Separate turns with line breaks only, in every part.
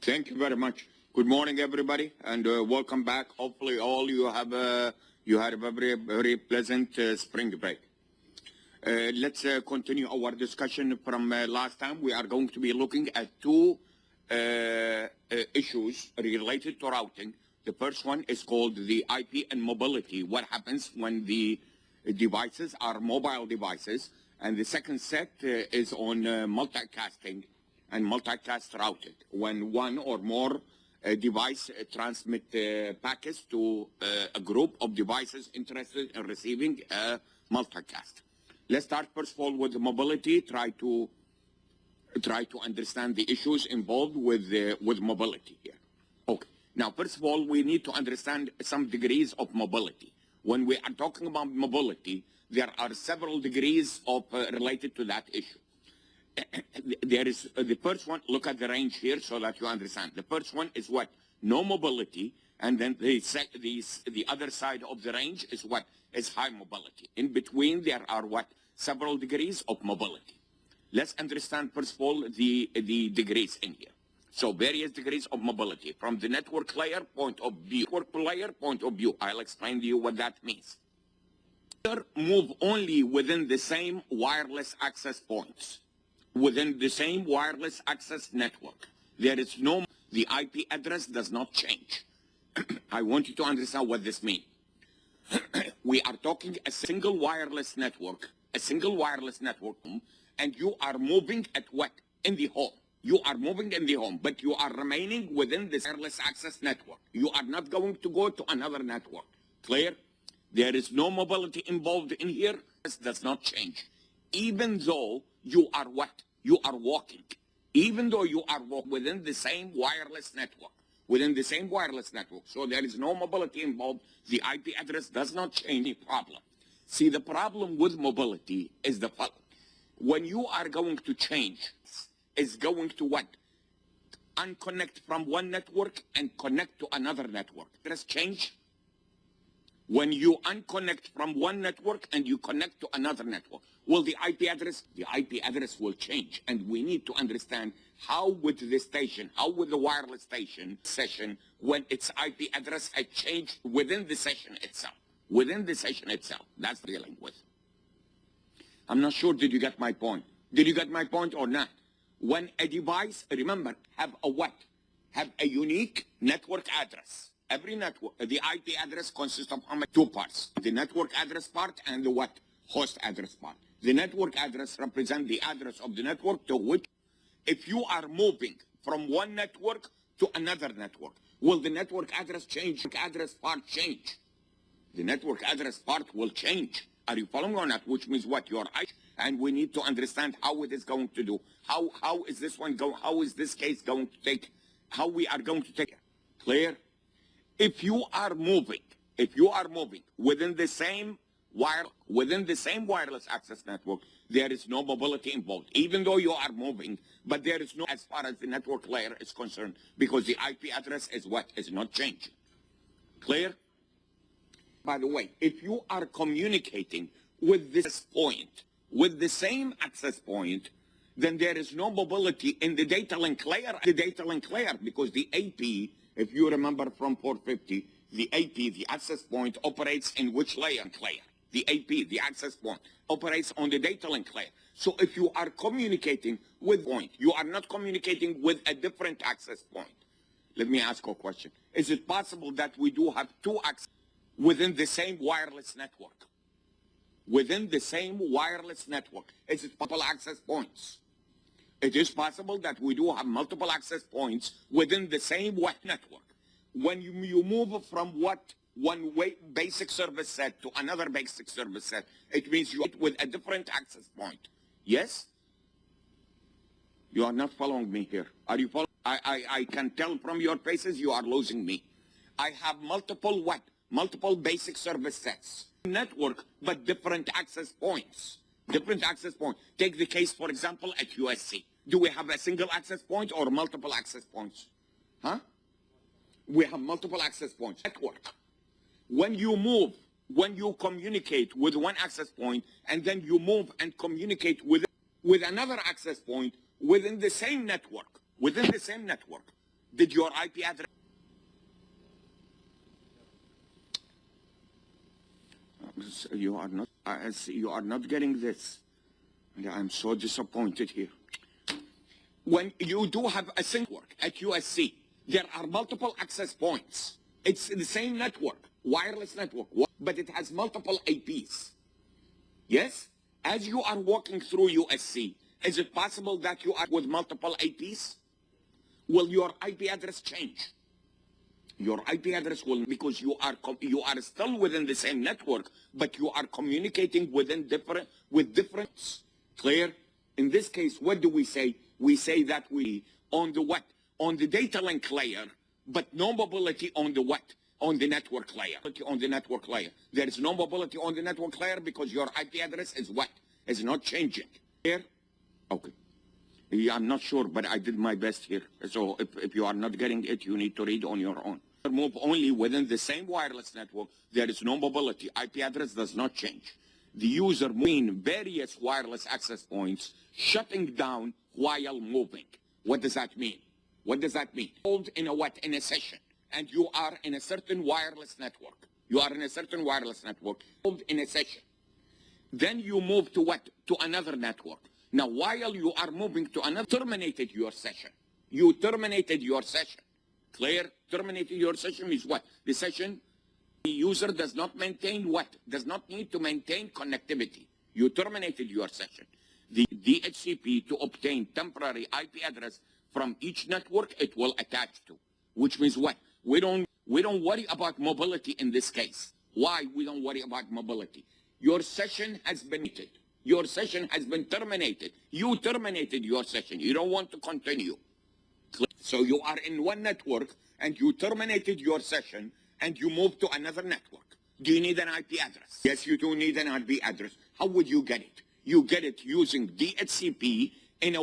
Thank you very much. Good morning, everybody, and welcome back. Hopefully, all you had a very pleasant spring break. Let's continue our discussion from last time. We are going to be looking at two issues related to routing. The first one is called the IP and mobility. What happens when the devices are mobile devices? And the second set is on multicasting and multicast routing, when one or more device transmit packets to a group of devices interested in receiving a multicast. Let's start first of all with the mobility. Try to understand the issues involved with mobility here. Okay. Now, first of all, we need to understand some degrees of mobility. When we are talking about mobility, there are several degrees of related to that issue. There is the first one. Look at the range here so that you understand. The first one is what? No mobility, and then the other side of the range is what? Is high mobility. In between there are what? Several degrees of mobility. Let's understand first of all the degrees in here. So various degrees of mobility from the network layer point of view. I'll explain to you what that means. Move only within the same wireless access points. Within the same wireless access network. There is no, the IP address does not change. I want you to understand what this means. We are talking a single wireless network, and you are moving at what? In the home. You are moving in the home, but you are remaining within this wireless access network. You are not going to go to another network. Clear? There is no mobility involved in here. This does not change. Even though you are what? You are walking. Even though you are walking within the same wireless network. So there is no mobility involved. The IP address does not change. Any problem. See, the problem with mobility is the following. When you are going to change, is going to what? Unconnect from one network and connect to another network. Address change. When you unconnect from one network and you connect to another network, well, the IP address will change. And we need to understand how with the station, how with the wireless station session, when its IP address had changed within the session itself. That's dealing with. I'm not sure, did you get my point? Did you get my point or not? When a device, remember, have a what? Have a unique network address. Every network, the IP address consists of two parts. The network address part and the what? Host address part. The network address represents the address of the network to which, if you are moving from one network to another network, will the network address change? The address part change. The network address part will change. Are you following or not? Which means what? Your IP. And we need to understand how it is going to do. How is this one going? How is this case going to take? How we are going to take it? Clear? If you are moving within the same wireless access network, there is no mobility involved. Even though you are moving, but there is no, as far as the network layer is concerned, because the IP address is what? Is not changing. Clear? By the way, if you are communicating with this point, with the same access point, then there is no mobility in the data link layer. Because the AP, if you remember from 450, the AP, the access point, operates in which layer? The AP, the access point, operates on the data link layer. So if you are communicating with point, you are not communicating with a different access point. Let me ask you a question. Is it possible that we do have two access within the same wireless network? Within the same wireless network, is it multiple access points? It is possible that we do have multiple access points within the same network. When you move from one basic service set to another basic service set, it means you with a different access point. Yes? You are not following me here. Are you following? I can tell from your faces you are losing me. I have multiple multiple basic service sets. Network, but different access points. Different access points. Take the case, for example, at QSC. Do we have a single access point or multiple access points? Huh? We have multiple access points. Network. When you communicate with one access point, and then you move and communicate with another access point within the same network, did your IP address? You are not getting this. I'm so disappointed here. When you do have a single network at USC, there are multiple access points. It's the same network, wireless network, but it has multiple APs. Yes? As you are walking through USC, is it possible that you are with multiple APs? Will your IP address change? Your IP address will, because you are still within the same network, but you are communicating with different. Clear? In this case, what do we say? We say that we on the data link layer, but no mobility on the on the network layer. On the network layer, there is no mobility on the network layer because your IP address is not changing. Here, okay. Yeah, I'm not sure, but I did my best here. So if you are not getting it, you need to read on your own. Move only within the same wireless network. There is no mobility. IP address does not change. The user moving various wireless access points, shutting down while moving. What does that mean? What does that mean? Hold in a session, and you are in a certain wireless network. You are in a certain wireless network. Hold in a session. Then you move to to another network. Now, while you are moving to another, terminated your session. You terminated your session. Clear? Terminated your session means what? The session, the user does not maintain does not need to maintain connectivity. You terminated your session. The DHCP, to obtain temporary IP address from each network it will attach to, which means what? We don't worry about mobility in this case. Why we don't worry about mobility? Your session has been ended. Your session has been terminated. You terminated your session. You don't want to continue. So you are in one network and you terminated your session and you move to another network. Do you need an IP address? Yes, you do need an IP address. How would you get it? You get it using DHCP in a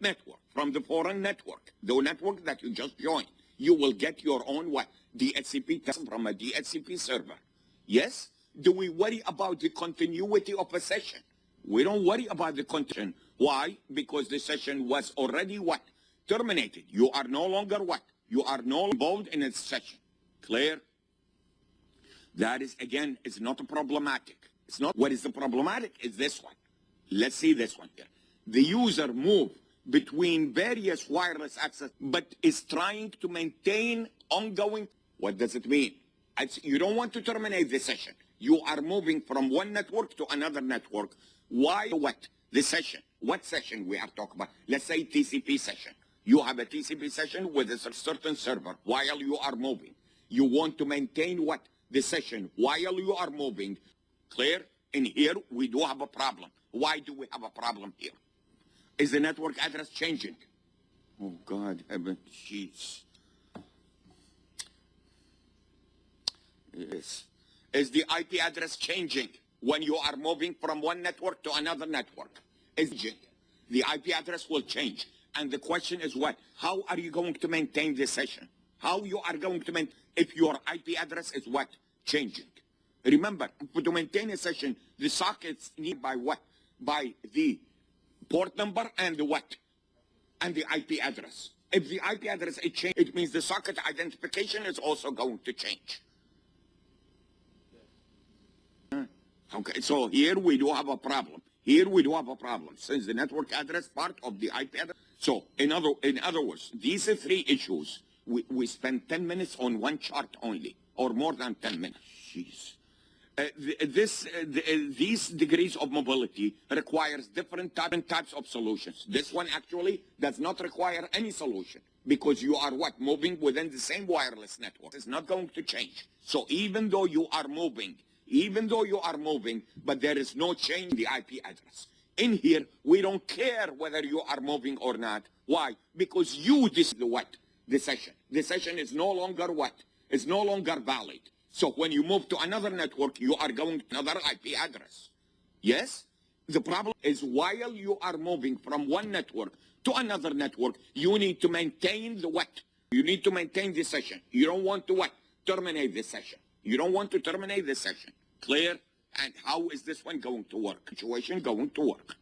network from the foreign network, the network that you just joined. You will get your own DHCP from a DHCP server. Yes? Do we worry about the continuity of a session? We don't worry about the content. Why? Because the session was already terminated. You are no longer You are no longer involved in a session. Clear? That is, again, is not problematic. It's not. What is the problematic is this one. Let's see this one here. The user moves between various wireless access, but is trying to maintain ongoing. What does it mean? You don't want to terminate the session. You are moving from one network to another network. Why? The session. What session we are talking about? Let's say TCP session. You have a TCP session with a certain server while you are moving. You want to maintain the session while you are moving. Clear? In here, we do have a problem. Why do we have a problem here? Is the network address changing? Oh, God, heaven, jeez. Yes. Is the IP address changing when you are moving from one network to another network? The IP address will change. And the question is how are you going to maintain this session? How you are going to maintain if your IP address is changing? Remember, to maintain a session, the sockets need by By the port number and and the IP address. If the IP address is changed, it means the socket identification is also going to change. Okay, so here we do have a problem. Here we do have a problem since the network address part of the IP address. So in other words, these three issues, we spend 10 minutes on one chart only, or more than 10 minutes. Jeez. These degrees of mobility requires different types of solutions. This one actually does not require any solution because you are what? Moving within the same wireless network. It's not going to change. So even though you are moving, but there is no change in the IP address. In here, we don't care whether you are moving or not. Why? Because you decide the what? The session. The session is no longer what? It's no longer valid. So when you move to another network, you are going to another IP address. Yes? The problem is while you are moving from one network to another network, you need to maintain the what? You need to maintain the session. You don't want to what? Terminate the session. You don't want to terminate the session. Clear? And how is this one going to work? Situation going to work.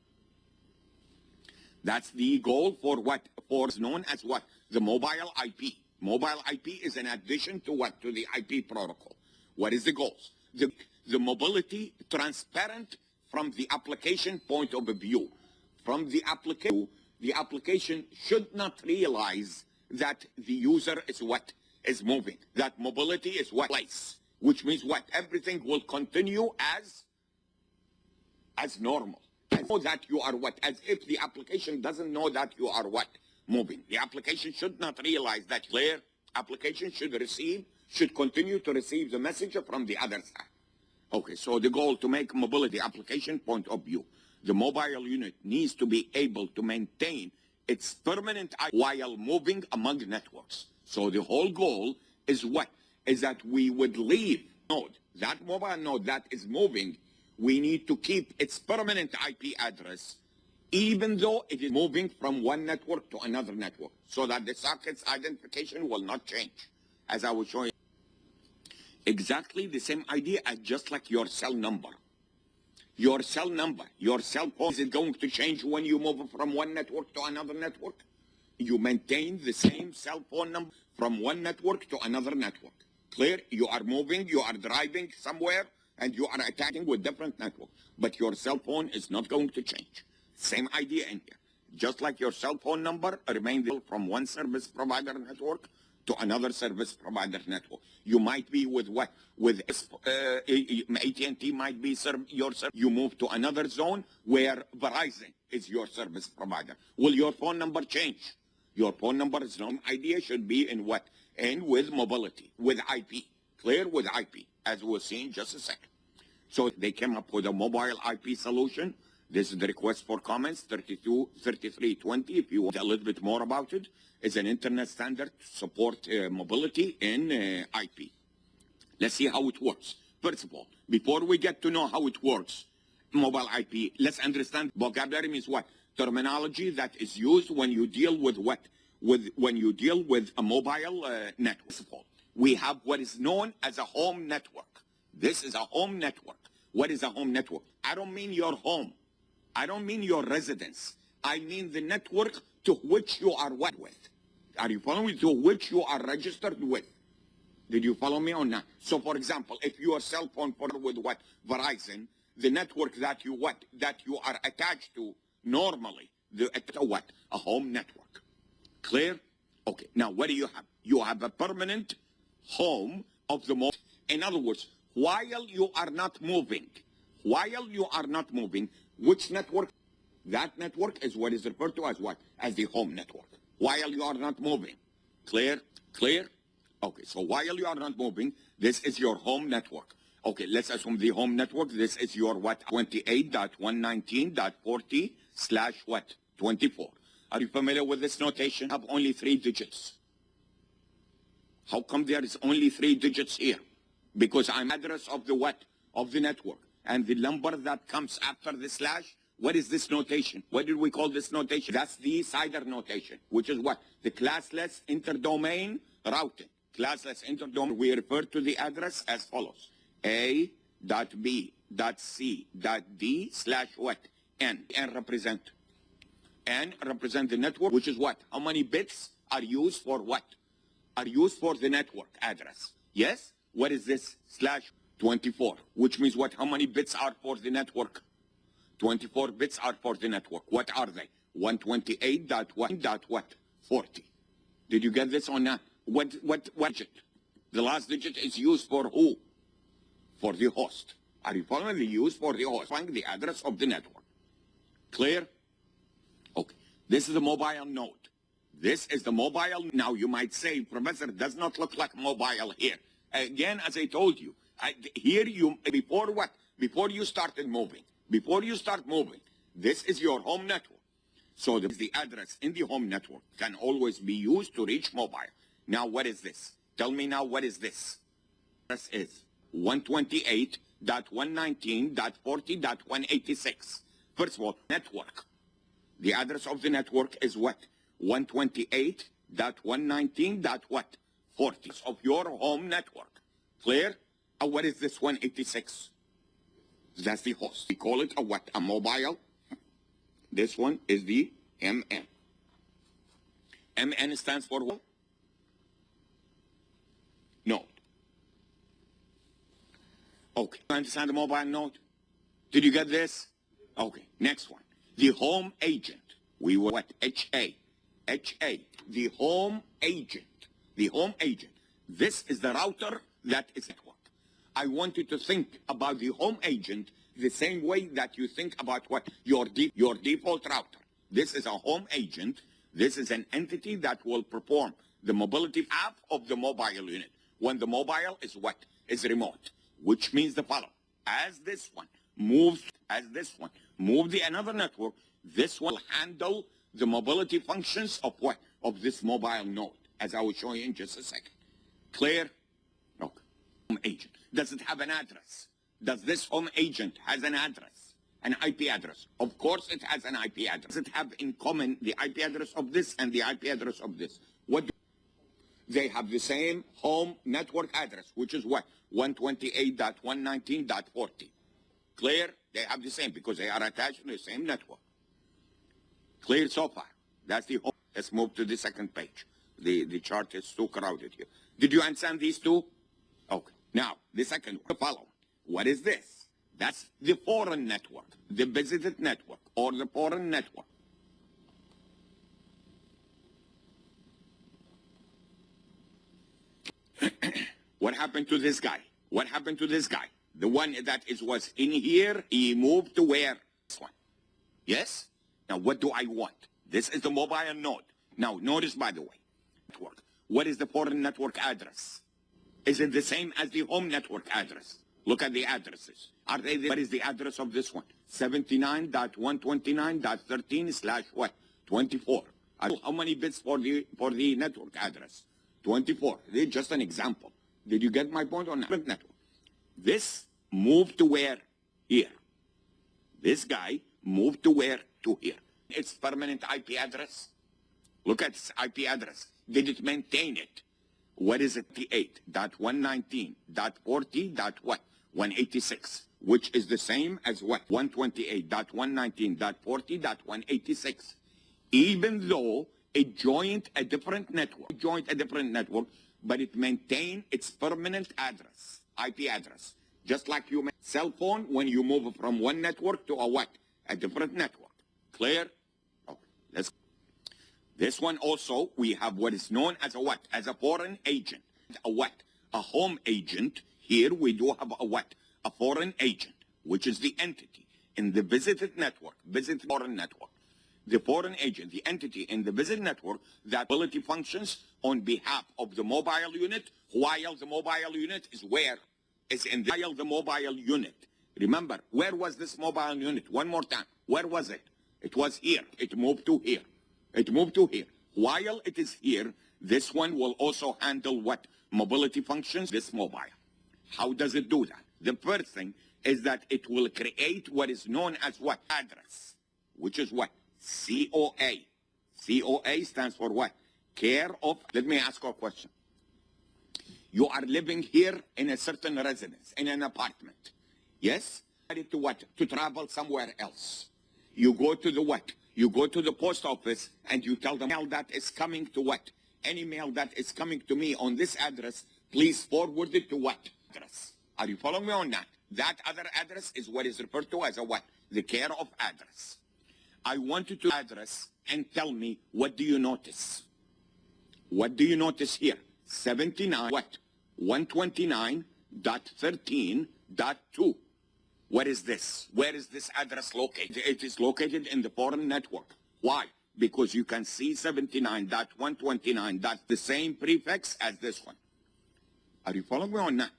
That's the goal for what? For known as what? The mobile IP. Mobile IP is an addition to what? To the IP protocol. What is the goals? The mobility transparent from the application point of view. From the application should not realize that the user is what? Is moving. That mobility is what? Place. Which means what? Everything will continue as normal. As know that you are what? As if the application doesn't know that you are what? Moving. The application should not realize that. Clear? Application should continue to receive the message from the other side. Okay, so the goal to make mobility application point of view. The mobile unit needs to be able to maintain its permanent IP while moving among networks. So the whole goal is what? Is that we would leave node, that mobile node that is moving, we need to keep its permanent IP address even though it is moving from one network to another network, so that the socket's identification will not change, as I was showing. Exactly the same idea as just like your cell number. Your cell number, your cell phone, is it going to change when you move from one network to another network? You maintain the same cell phone number from one network to another network. Clear? You are moving, you are driving somewhere, and you are attacking with different networks. But your cell phone is not going to change. Same idea in here. Just like your cell phone number remains from one service provider network to another service provider network. You might be with what? With AT&T might be your service. You move to another zone where Verizon is your service provider. Will your phone number change? Your phone number is no idea should be in what? And with mobility, with IP. Clear? With IP, as we'll see in just a second. So they came up with a mobile IP solution. This is the request for comments, 3320, if you want a little bit more about it. It's an internet standard to support mobility in IP. Let's see how it works. First of all, before we get to know how it works, mobile IP, let's understand vocabulary means what? Terminology that is used when you deal with what? When you deal with a mobile network. First of all, we have what is known as a home network. This is a home network. What is a home network? I don't mean your home. I don't mean your residence. I mean the network to which you are what with. Are you following me? To which you are registered with. Did you follow me or not? So for example, if your cell phone with what? Verizon, the network that you what? That you are attached to normally, what? A home network. Clear? Okay, now what do you have? You have a permanent home of the mobile. In other words, while you are not moving, which network? That network is what is referred to as what? As the home network. While you are not moving. Clear? Clear? Okay, so while you are not moving, this is your home network. Okay, let's assume the home network, this is your what? 28.119.40 slash what? 24. Are you familiar with this notation? Have only 3 digits. How come there is only 3 digits here? Because I'm address of the what? Of the network. And the number that comes after the slash, what is this notation? What did we call this notation? That's the CIDR notation, which is what? The classless interdomain routing. Classless interdomain, we refer to the address as follows. A.B.C.D slash what? N. N represent the network, which is what? How many bits are used for what? Are used for the network address. Yes? What is this? Slash 24, which means what? How many bits are for the network? 24 bits are for the network. What are they? 128.1.40. Did you get this or not? What digit? The last digit is used for who? For the host. Are you following? The use for the host, find the address of the network. Clear? Okay. This is the mobile node. This is the mobile. Now you might say, Professor, it does not look like mobile here. Again, as I told you, here you, before what? Before you started moving. Before you start moving, this is your home network. So the address in the home network can always be used to reach mobile. Now what is this? Tell me now what is this? This is 128.119.40.186. First of all, network. The address of the network is what? 128.119.what? 40 of your home network. Clear? What is this 186? That's the host. We call it a what? A mobile. This one is the MN. MN stands for what? Node. Okay. You understand the mobile node? Did you get this? Okay. Next one. The home agent. We were what? HA. HA. The home agent. The home agent. This is the router that is network. I want you to think about the home agent the same way that you think about what? Your default router. This is a home agent. This is an entity that will perform the mobility half of the mobile unit. When the mobile is what? Is remote. Which means the following. As this one moves, move the another network, this will handle the mobility functions of what? Of this mobile node, as I will show you in just a second. Clear? Okay. Home agent. Does it have an address? Does this home agent has an address? An IP address? Of course it has an IP address. Does it have in common the IP address of this and the IP address of this? What do they have? The same home network address, which is what? 128.119.40. Clear? They have the same because they are attached to the same network. Clear so far? That's the home. Let's move to the second page. The chart is too crowded here. Did you understand these two? Okay. Now, the second one. Follow. What is this? That's the foreign network, the visited network, or the foreign network. What happened to this guy? What happened to this guy? The one that was in here, he moved to where? This one. Yes? Now, what do I want? This is the mobile node. Now, notice, by the way, network. What is the foreign network address? Is it the same as the home network address? Look at the addresses. Are they what is the address of this one? 79.129.13/ what? 24. How many bits for the network address? 24. This is just an example. Did you get my point on network? This moved to where? Here. This guy moved to where? To here. Its permanent IP address. Look at its IP address. Did it maintain it? What is it? 8.119.40. What? 186, which is the same as what? 128.119.40.186. Even though it joined a different network, but it maintained its permanent address, IP address. Just like you make cell phone when you move from one network to a what? A different network. Clear? Okay. This one also, we have what is known as a what? As a foreign agent. A what? A home agent. Here we do have a what? A foreign agent, which is the entity in the visited network, visited foreign network. The foreign agent, the entity in the visited network that ability functions on behalf of the mobile unit, while the mobile unit is where? It's in the mobile unit. Remember, where was this mobile unit? One more time. Where was it? It was here. It moved to here. It moved to here. While it is here, this one will also handle what? Mobility functions, this mobile. How does it do that? The first thing is that it will create what is known as what? Address, which is what? COA. COA stands for what? Care of. Let me ask you a question. You are living here in a certain residence, in an apartment. Yes? To what? To travel somewhere else. You go to the what? You go to the post office and you tell them mail that is coming to what? Any mail that is coming to me on this address, please forward it to what? Address. Are you following me on that? That other address is what is referred to as a what? the care of address. I want you to address and tell me, what do you notice? What do you notice here? 79, what? 129.13.2. What is this? Where is this address located? It is located in the foreign network. Why? Because you can see 79.129. That's the same prefix as this one. Are you following me or not?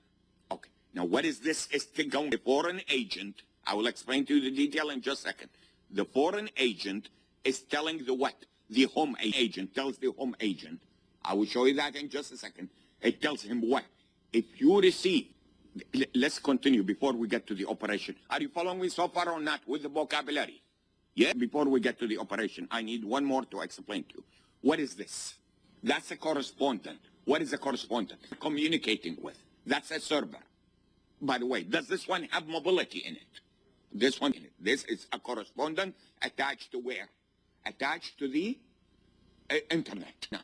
Okay. Now, what is this? It's going the foreign agent. I will explain to you the detail in just a second. The foreign agent is telling the what? The home agent tells the home agent. I will show you that in just a second. It tells him what? If you receive, let's continue before we get to the operation. Are you following me so far or not with the vocabulary? Yeah? Before we get to the operation, I need one more to explain to you. What is this? That's a correspondent. What is a correspondent? Communicating with. That's a server. By the way, does this one have mobility in it? This one in it. This is a correspondent attached to where? Attached to the internet. Now,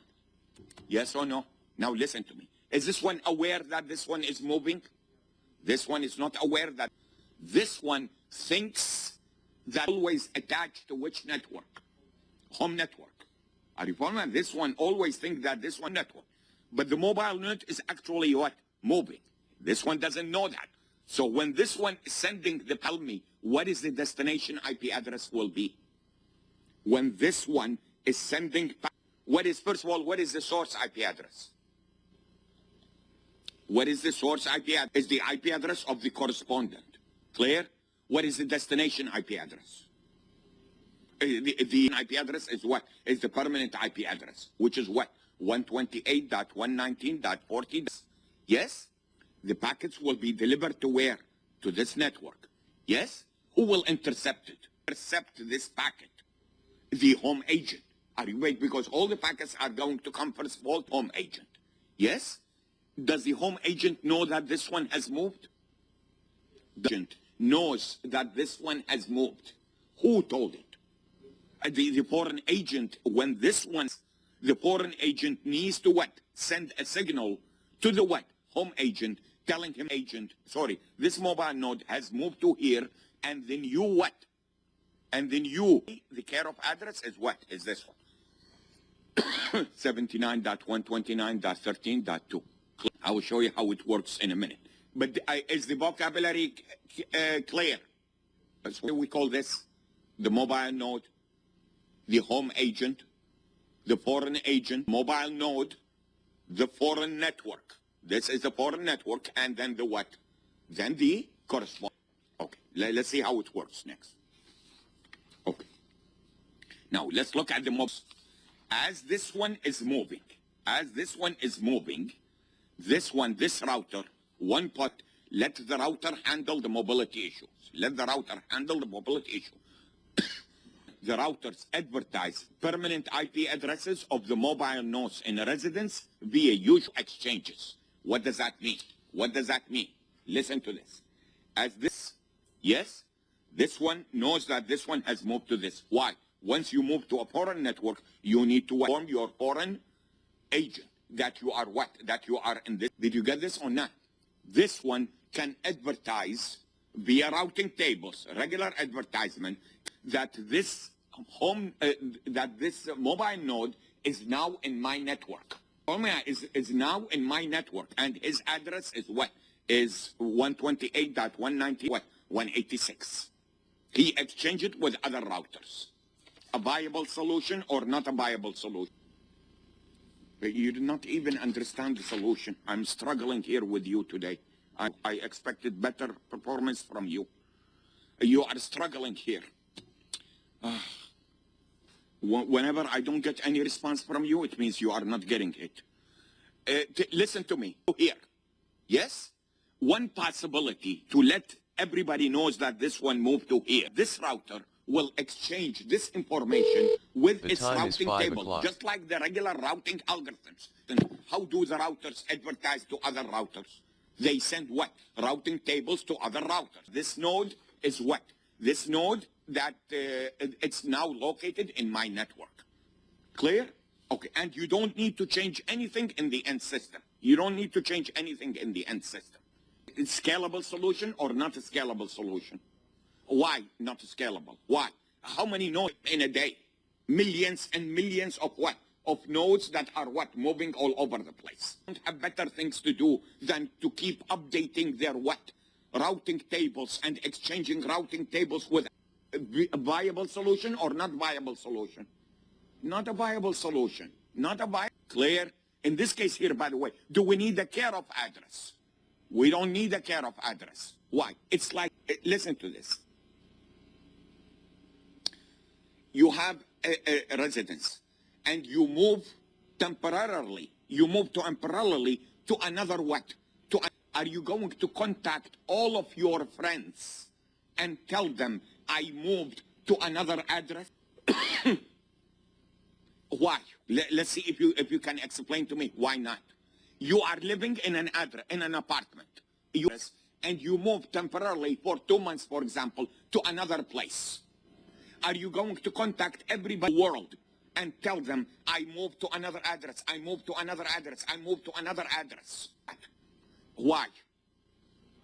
yes or no? Now listen to me. Is this one aware that this one is moving? This one is not aware that this one thinks that always attached to which network? Home network. Are you following me? This one always thinks that this one network. But the mobile net is actually what? Moving. This one doesn't know that. So when this one is sending the tell me, what is the destination IP address will be? When this one is sending, what is, first of all, what is the source IP address? What is the source IP address? Is the IP address of the correspondent. Clear? What is the destination IP address? The IP address is what? Is the permanent IP address, which is what? 128.119.40. Yes? The packets will be delivered to where? To this network. Yes? Who will intercept it? Intercept this packet? The home agent. Are you wait? Because all the packets are going to come first of all, home agent. Yes? Does the home agent know that this one has moved? The agent knows that this one has moved. Who told it? The foreign agent, when this one, the foreign agent needs to what? Send a signal to the what? Home agent, telling him, this mobile node has moved to here, and then you what? And then you, the care of address is what? Is this one. 79.129.13.2. I will show you how it works in a minute. But is the vocabulary clear? That's what we call this. The mobile node, the home agent, the foreign agent, mobile node, the foreign network. This is the foreign network, and then the what? Then the correspondent. Okay, let's see how it works next. Okay. Now, let's look at the mobile. As this one is moving, this router, one pot, let the router handle the mobility issues. Let the router handle the mobility issue. The routers advertise permanent IP addresses of the mobile nodes in a residence via usual exchanges. What does that mean? What does that mean? Listen to this. As this, yes, this one knows that this one has moved to this. Why? Once you move to a foreign network, you need to inform your foreign agent that you are what? That you are in this. Did you get this or not? This one can advertise via routing tables, regular advertisement, that this mobile node is now in my network. Is now in my network, and his address is what? Is 128.190 what? 186. He exchanged it with other routers. A viable solution or not a viable solution? But you do not even understand the solution. I'm struggling here with you today. I expected better performance from you. You are struggling here. Whenever I don't get any response from you, it means you are not getting it. Listen to me here. Yes? One possibility to let everybody knows that this one moved to here. This router will exchange this information with its routing table, just like the regular routing algorithms. And how do the routers advertise to other routers? They send what? Routing tables to other routers. This node is what? This node that it's now located in my network. Clear? Okay, and you don't need to change anything in the end system. You don't need to change anything in the end system. It's scalable solution or not a scalable solution? Why not scalable? Why? How many nodes in a day? Millions and millions of what? Of nodes that are what? Moving all over the place. Don't have better things to do than to keep updating their what? Routing tables and exchanging routing tables with a viable solution or not viable solution? Not a viable solution. Not a viable. Clear? In this case here, by the way, do we need a care of address? We don't need a care of address. Why? It's like, listen to this. You have a residence and you move temporarily. You move temporarily to another what? Are you going to contact all of your friends and tell them I moved to another address? Why? Let's see if you can explain to me why not. You are living in an apartment, and you move temporarily for 2 months, for example, to another place. Are you going to contact everybody in the world and tell them I moved to another address, I moved to another address, I moved to another address? Why?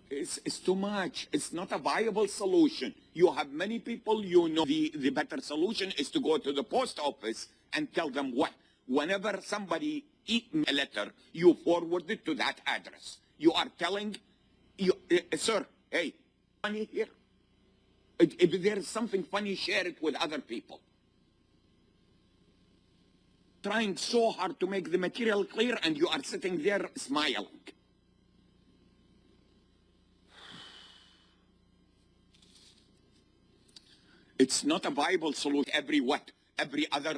It's too much. It's not a viable solution. You have many people, you know. The better solution is to go to the post office and tell them what? Whenever somebody a letter, you forward it to that address. You are telling, sir, hey, funny here. If there is something funny, share it with other people. Trying so hard to make the material clear, and you are sitting there smiling. It's not a viable solution. Every other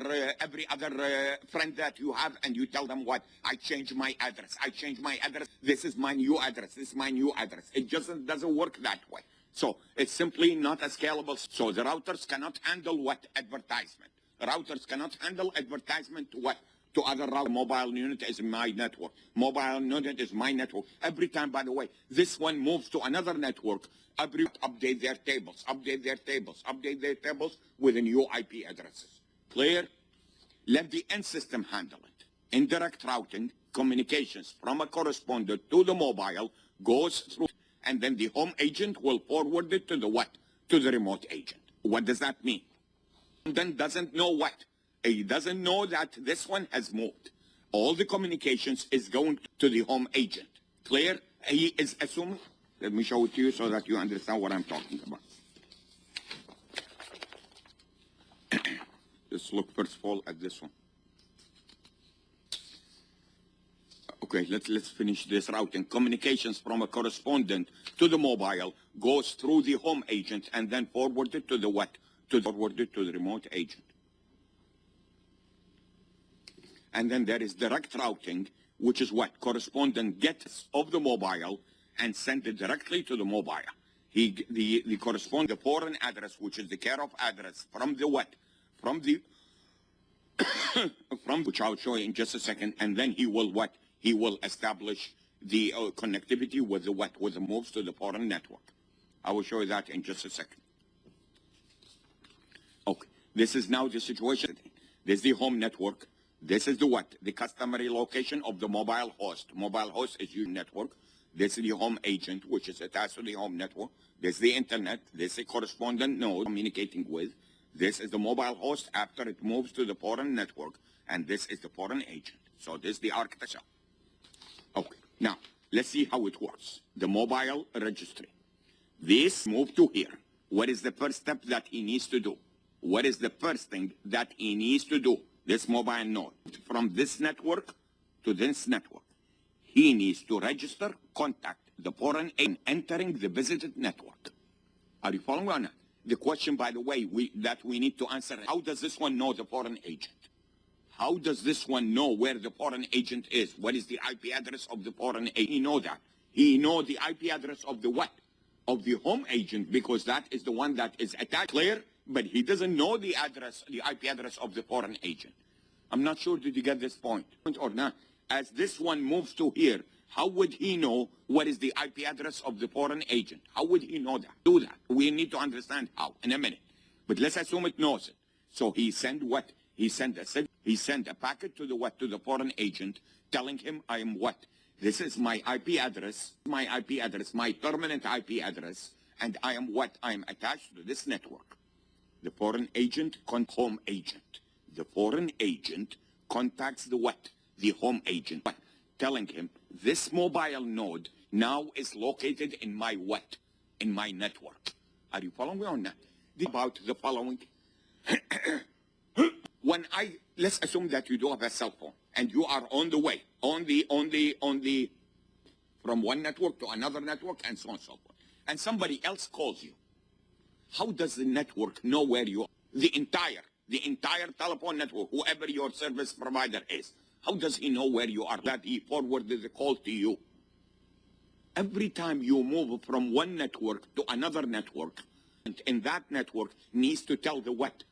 friend that you have, and you tell them what? I changed my address. I changed my address. This is my new address. This is my new address. It just doesn't work that way. So it's simply not a scalable. So the routers cannot handle what? Advertisement. Routers cannot handle advertisement to what? To other routers. Mobile unit is my network. Mobile unit is my network. Every time, by the way, this one moves to another network, update their tables, update their tables, update their tables with the new IP addresses. Clear? Let the end system handle it. Indirect routing, communications from a correspondent to the mobile goes through, and then the home agent will forward it to the what? To the remote agent. What does that mean? Then doesn't know what? He doesn't know that this one has moved. All the communications is going to the home agent. Clear? He is assuming. Let me show it to you so that you understand what I'm talking about. Let's look first of all at this one. Okay, let's finish this routing. Communications from a correspondent to the mobile goes through the home agent and then forwarded to the what? Forwarded to the remote agent. And then there is direct routing, which is what? Correspondent gets of the mobile and send it directly to the mobile. The correspondent, the foreign address, which is the care of address from the what? From the which I'll show you in just a second, and then he will what? He will establish the connectivity with the what? With the moves to the foreign network. I will show you that in just a second. Okay, this is now the situation. This is the home network. This is the what? The customary location of the mobile host. Mobile host is your network. This is the home agent, which is attached to the home network. This is the internet. This is a correspondent node communicating with. This is the mobile host after it moves to the foreign network. And this is the foreign agent. So this is the architecture. Okay, now let's see how it works. The mobile registry. This move to here. What is the first step that he needs to do? What is the first thing that he needs to do? This mobile node. From this network to this network. He needs to register, contact the foreign agent entering the visited network. Are you following or not? The question, by the way, that we need to answer, how does this one know the foreign agent? How does this one know where the foreign agent is? What is the IP address of the foreign agent? He know that. He know the IP address of the what? Of the home agent, because that is the one that is attached. Clear? But he doesn't know the address, the IP address of the foreign agent. I'm not sure, did you get this point or not? As this one moves to here, how would he know what is the IP address of the foreign agent? How would he know that? Do that. We need to understand how in a minute. But let's assume it knows it. So he sent what? He sent a packet to the what? To the foreign agent, telling him I am what? This is my IP address, my permanent IP address, and I am what? I am attached to this network. The foreign agent home agent. The foreign agent contacts the what? The home agent, telling him this mobile node now is located in my what? In my network. Are you following me or not? About the following. Let's assume that you do have a cell phone and you are on the way, from one network to another network and so on and so forth. And somebody else calls you. How does the network know where you are? The entire telephone network, whoever your service provider is, how does he know where you are? That he forwarded the call to you. Every time you move from one network to another network, and in that network needs to tell the what?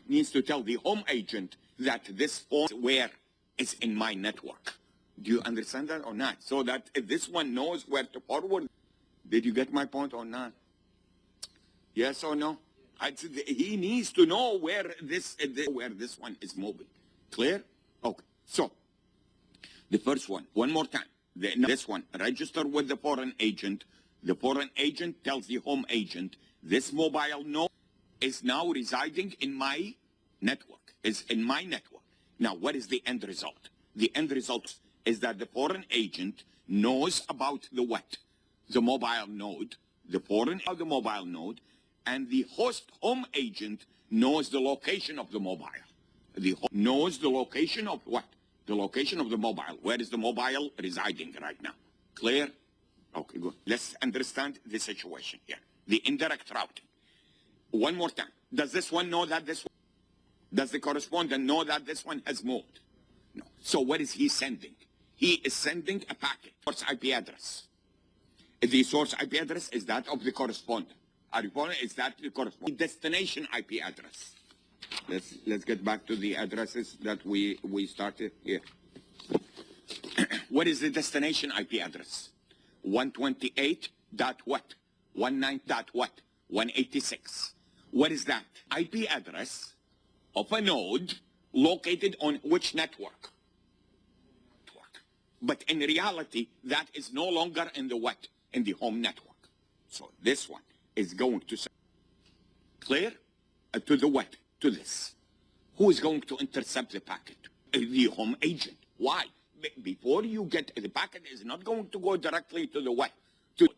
Needs to tell the home agent that this phone where is in my network. Do you understand that or not? So that if this one knows where to forward. Did you get my point or not? Yes or no? He needs to know where this one is moving. Clear? Okay. So the first one, one more time. This one, register with the foreign agent. The foreign agent tells the home agent, this mobile node is now residing in my network, is in my network. Now, what is the end result? The end result is that the foreign agent knows about the what? The mobile node, the foreign of the mobile node, and the host home agent knows the location of the mobile. The host knows the location of what? The location of the mobile. Where is the mobile residing right now? Clear? Okay, good. Let's understand the situation here. The indirect routing. One more time. Does this one know that this one? Does the correspondent know that this one has moved? No. So what is he sending? He is sending a packet. Source IP address. The source IP address is that of the correspondent. Are you following? Is that the correspondent? The destination IP address. Let's get back to the addresses that we started here. What is the destination IP address? 128 dot what? 19 dot what? 186. What is that? IP address of a node located on which network? But in reality, that is no longer in the what? In the home network. So this one is going to send. Clear? To the what? To this. Who is going to intercept the packet? The home agent. Why? Before you get, the packet is not going to go directly to the what?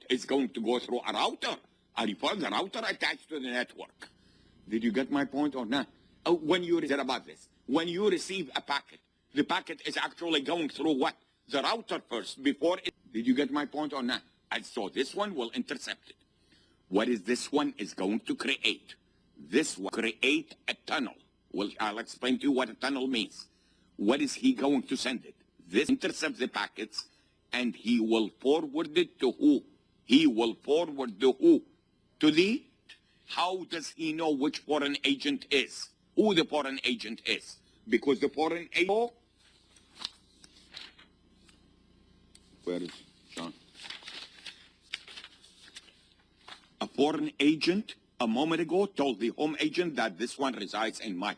It's going to go through a router. Are you following? The router attached to the network. Did you get my point or not? When you read about this, when you receive a packet, the packet is actually going through what? The router first before it. Did you get my point or not? And so this one will intercept it. What is this one is going to create? This will create a tunnel. Well, I'll explain to you what a tunnel means. What is he going to send it? This intercepts the packets, and he will forward it to who? He will forward the who? To the? How does he know which foreign agent is? Who the foreign agent is? Because the foreign agent. Where is John? A foreign agent a moment ago told the home agent that this one resides in my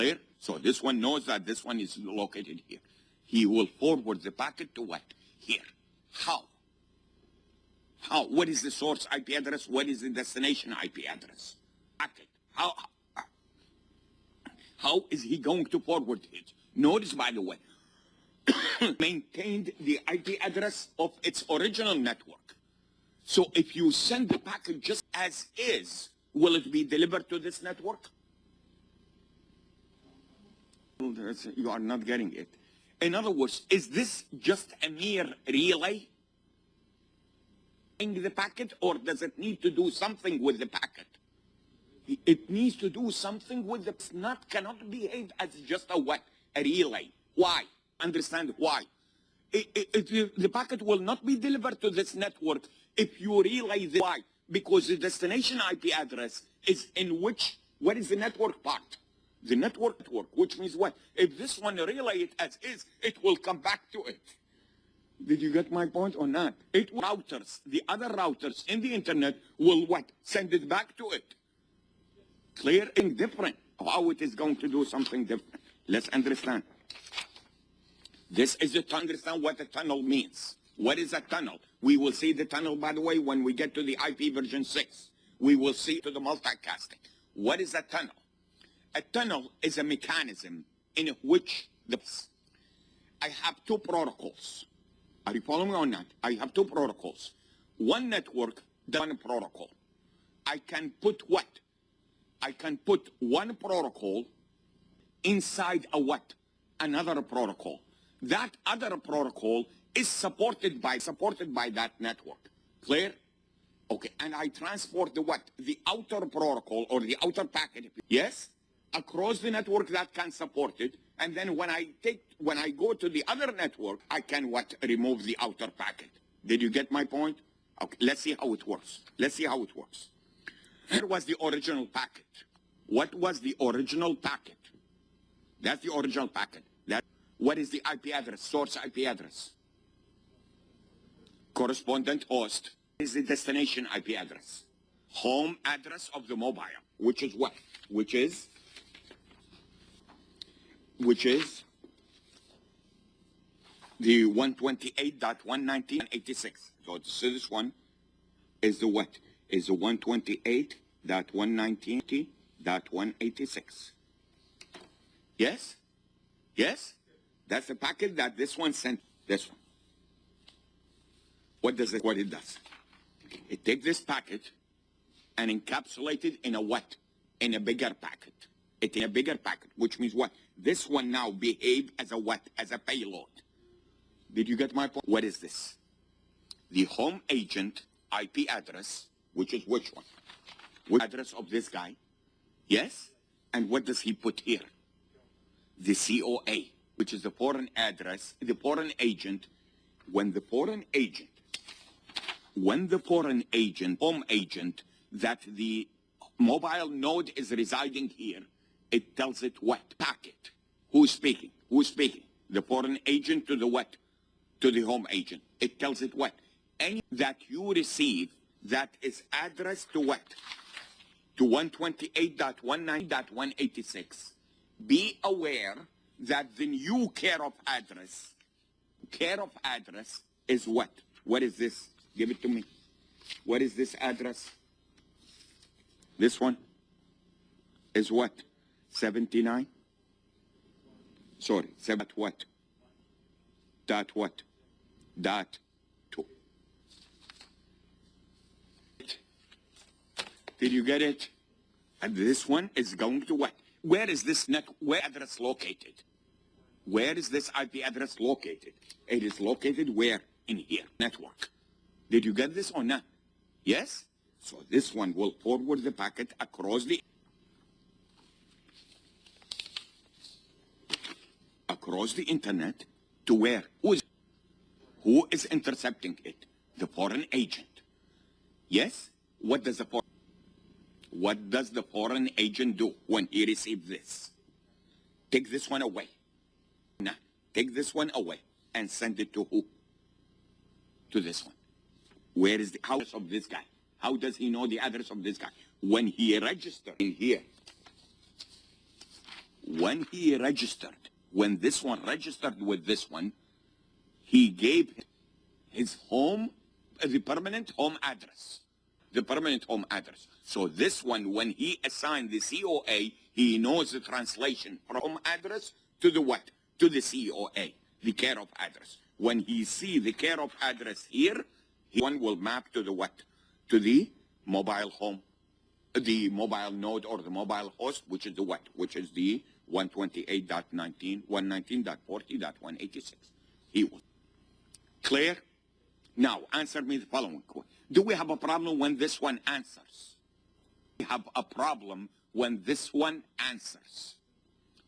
ear. So this one knows that this one is located here. He will forward the packet to what? Here. How? How? What is the source IP address? What is the destination IP address? Packet. How is he going to forward it? Notice, by the way, maintained the IP address of its original network. So if you send the packet just as is, will it be delivered to this network? You are not getting it. In other words, is this just a mere relay in the packet, or does it need to do something with the packet? It needs to do something with the, cannot behave as just a what? A relay. Why? Understand why? The packet will not be delivered to this network if you relay the why. Because the destination IP address is in which, what is the network part? The network, which means what? If this one relay it as is, it will come back to it. Did you get my point or not? It routers, the other routers in the internet will what? Send it back to it. Clear and different. How it is going to do something different. Let's understand. This is to understand what a tunnel means. What is a tunnel? We will see the tunnel, by the way, when we get to the IP version 6. We will see to the multicasting. What is a tunnel? A tunnel is a mechanism in which I have two protocols. Are you following me or not? I have two protocols. One network, one protocol. I can put what? I can put one protocol inside a what? Another protocol. That other protocol is supported by that network. Clear? Okay, and I transport the what? The outer protocol or the outer packet, yes? Across the network that can support it, and then when I go to the other network, I can what? Remove the outer packet. Did you get my point? Okay, let's see how it works. Let's see how it works. Here was the original packet. What was the original packet? That's the original packet. What is the IP address, source IP address? Correspondent host is the destination IP address. Home address of the mobile, which is what? Which is the 128.119.86. So this one is the what? Is the 128.119.186. Yes? Yes? That's the packet that this one sent. This one. What does it? What it does? It takes this packet and encapsulates it in a what? In a bigger packet. It's in a bigger packet, which means what? This one now behaves as a what? As a payload. Did you get my point? What is this? The home agent IP address, which is which one? Which address of this guy? Yes? And what does he put here? The COA, which is the foreign address, the foreign agent. When the foreign agent, home agent, that the mobile node is residing here, it tells it what? Packet. Who's speaking? Who's speaking? The foreign agent to the what? To the home agent. It tells it what? Any that you receive that is addressed to what? To 128.190.186. Be aware that the new care of address is what? What is this? Give it to me. What is this address? This one is what? 79? Sorry, what? Dot what? Dot 2. Did you get it? And this one is going to what? Where is this where address located? Where is this IP address located? It is located where? In here, network. Did you get this or not? Yes? So this one will forward the packet across the internet to where? Who is intercepting it? The foreign agent. Yes? What does the foreign agent do when he receives this? Take this one away. Now, take this one away and send it to who? To this one. Where is the house of this guy? How does he know the address of this guy? When he registered in here. When this one registered with this one, he gave his home, the permanent home address. The permanent home address. So this one, when he assigned the COA, he knows the translation from home address to the what? To the COA, the care of address. When he see the care of address here, one will map to the what? To the mobile home, the mobile node or the mobile host, which is the what? Which is the 128.119.40.186. He will. Clear? Now, answer me the following question. Do we have a problem when this one answers? We have a problem when this one answers.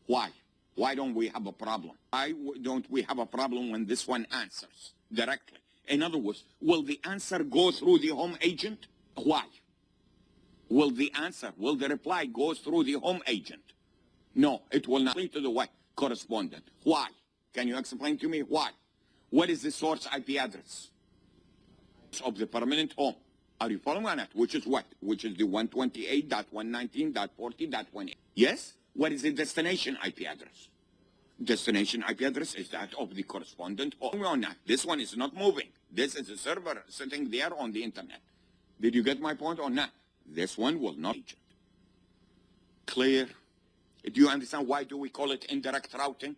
Why? Why don't we have a problem? Why don't we have a problem when this one answers directly? In other words, will the answer go through the home agent? Why? Will the reply go through the home agent? No, it will not. To the what? Correspondent. Why? Can you explain to me why? What is the source IP address of the permanent home? Are you following on that? Which is what? Which is the 128.119.40.18. Yes? What is the destination IP address? Destination IP address is that of the correspondent or not. This one is not moving. This is a server sitting there on the internet. Did you get my point or not? This one will not agent. Clear? Do you understand why do we call it indirect routing?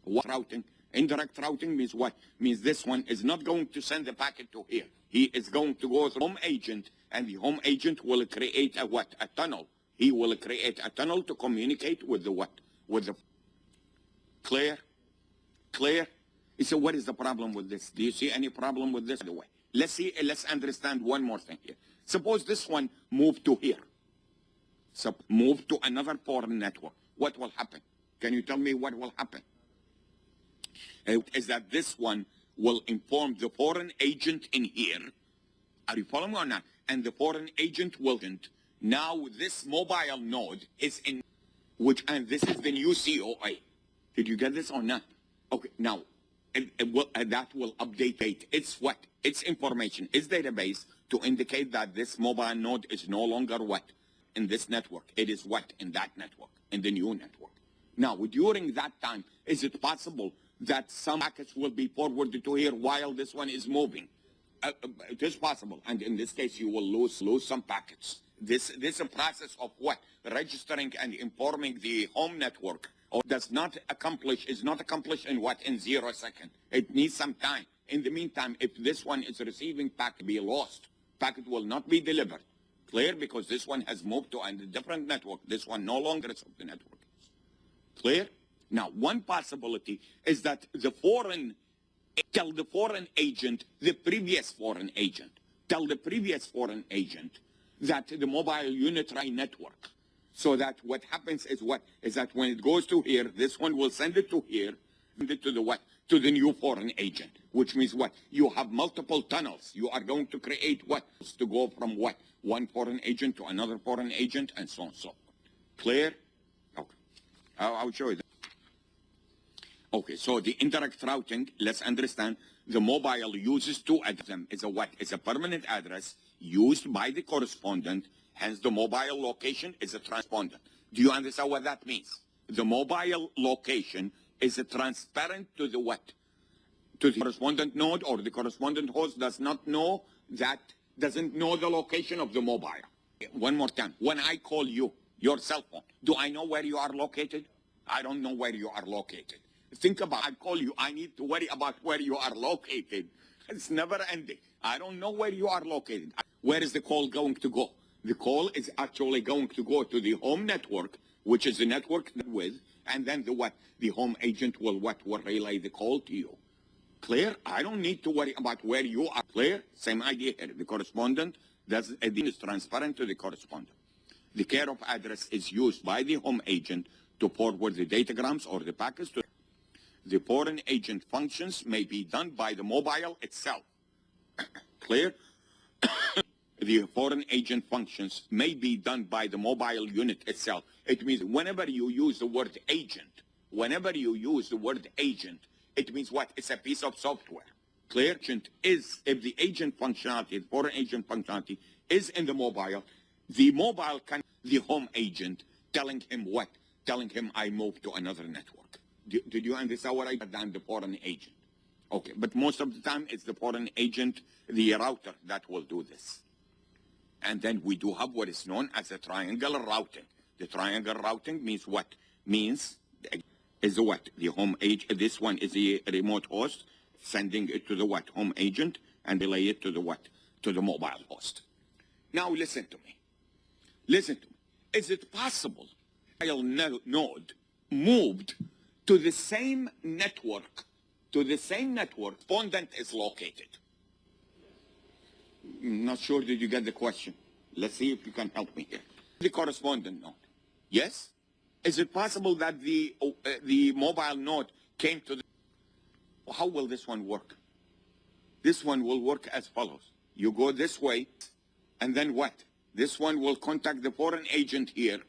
What routing? Indirect routing means what? Means this one is not going to send the packet to here. He is going to go through home agent, and the home agent will create a what? A tunnel. He will create a tunnel to communicate with the what? With the... Clear? Clear? You say, what is the problem with this? Do you see any problem with this? By the way, let's understand one more thing here. Suppose this one moved to here. So move to another foreign network. What will happen? Can you tell me what will happen? Is that this one will inform the foreign agent in here. Are you following me or not? And the foreign agent will... Now this mobile node is in... and this is the new COA. Did you get this or not? Okay, now, that will update its what? Its information, its database to indicate that this mobile node is no longer what? In this network. It is what? In that network, in the new network. Now, during that time, is it possible that some packets will be forwarded to here while this one is moving? It is possible, and in this case, you will lose some packets. This process of what? Registering and informing the home network is not accomplished in what? In 0 seconds. It needs some time. In the meantime, if this one is receiving packet, be lost. Packet will not be delivered. Clear? Because this one has moved to a different network. This one no longer is of the network. Clear? Now, one possibility is that tell the foreign agent, the previous foreign agent, tell the previous foreign agent that the mobile unitary network. So that what happens is what? Is that when it goes to here, this one will send it to here, send it to the what? To the new foreign agent, which means what? You have multiple tunnels. You are going to create what? To go from what? One foreign agent to another foreign agent and so on and so forth. Clear? Okay. I'll show you that. Okay, so the indirect routing, let's understand, the mobile uses two them is a what? It's a permanent address used by the correspondent, hence the mobile location is a transpondent. Do you understand what that means? The mobile location is a transparent to the what? To the correspondent node, or the correspondent host doesn't know the location of the mobile. One more time, when I call you, your cell phone, do I know where you are located? I don't know where you are located. Think about, I call you, I need to worry about where you are located. It's never ending. I don't know where you are located. Where is the call going to go? The call is actually going to go to the home network, which is the network with, and then the what? The home agent will what? Will relay the call to you. Clear? I don't need to worry about where you are. Clear? Same idea here. The correspondent is transparent to the correspondent. The care of address is used by the home agent to forward the datagrams or the packets to the foreign agent. Functions may be done by the mobile itself. Clear? The foreign agent functions may be done by the mobile unit itself. It means whenever you use the word agent, it means what? It's a piece of software. Clear? Agent is, if the agent functionality, the foreign agent functionality is in the mobile can, the home agent telling him what? Telling him I moved to another network. Did you understand what I done? The foreign agent. Okay, but most of the time it's the foreign agent, the router, that will do this. And then we do have what is known as a triangular routing. The triangular routing means what? Means is the what? The home agent. This one is the remote host sending it to the what? Home agent, and relay it to the what? To the mobile host. Now listen to me. Listen to me. Is it possible node moved to the same network, correspondent is located? Not sure did you get the question. Let's see if you can help me here. The correspondent node. Yes? Is it possible that the mobile node came to the... How will this one work? This one will work as follows. You go this way, and then what? This one will contact the foreign agent here.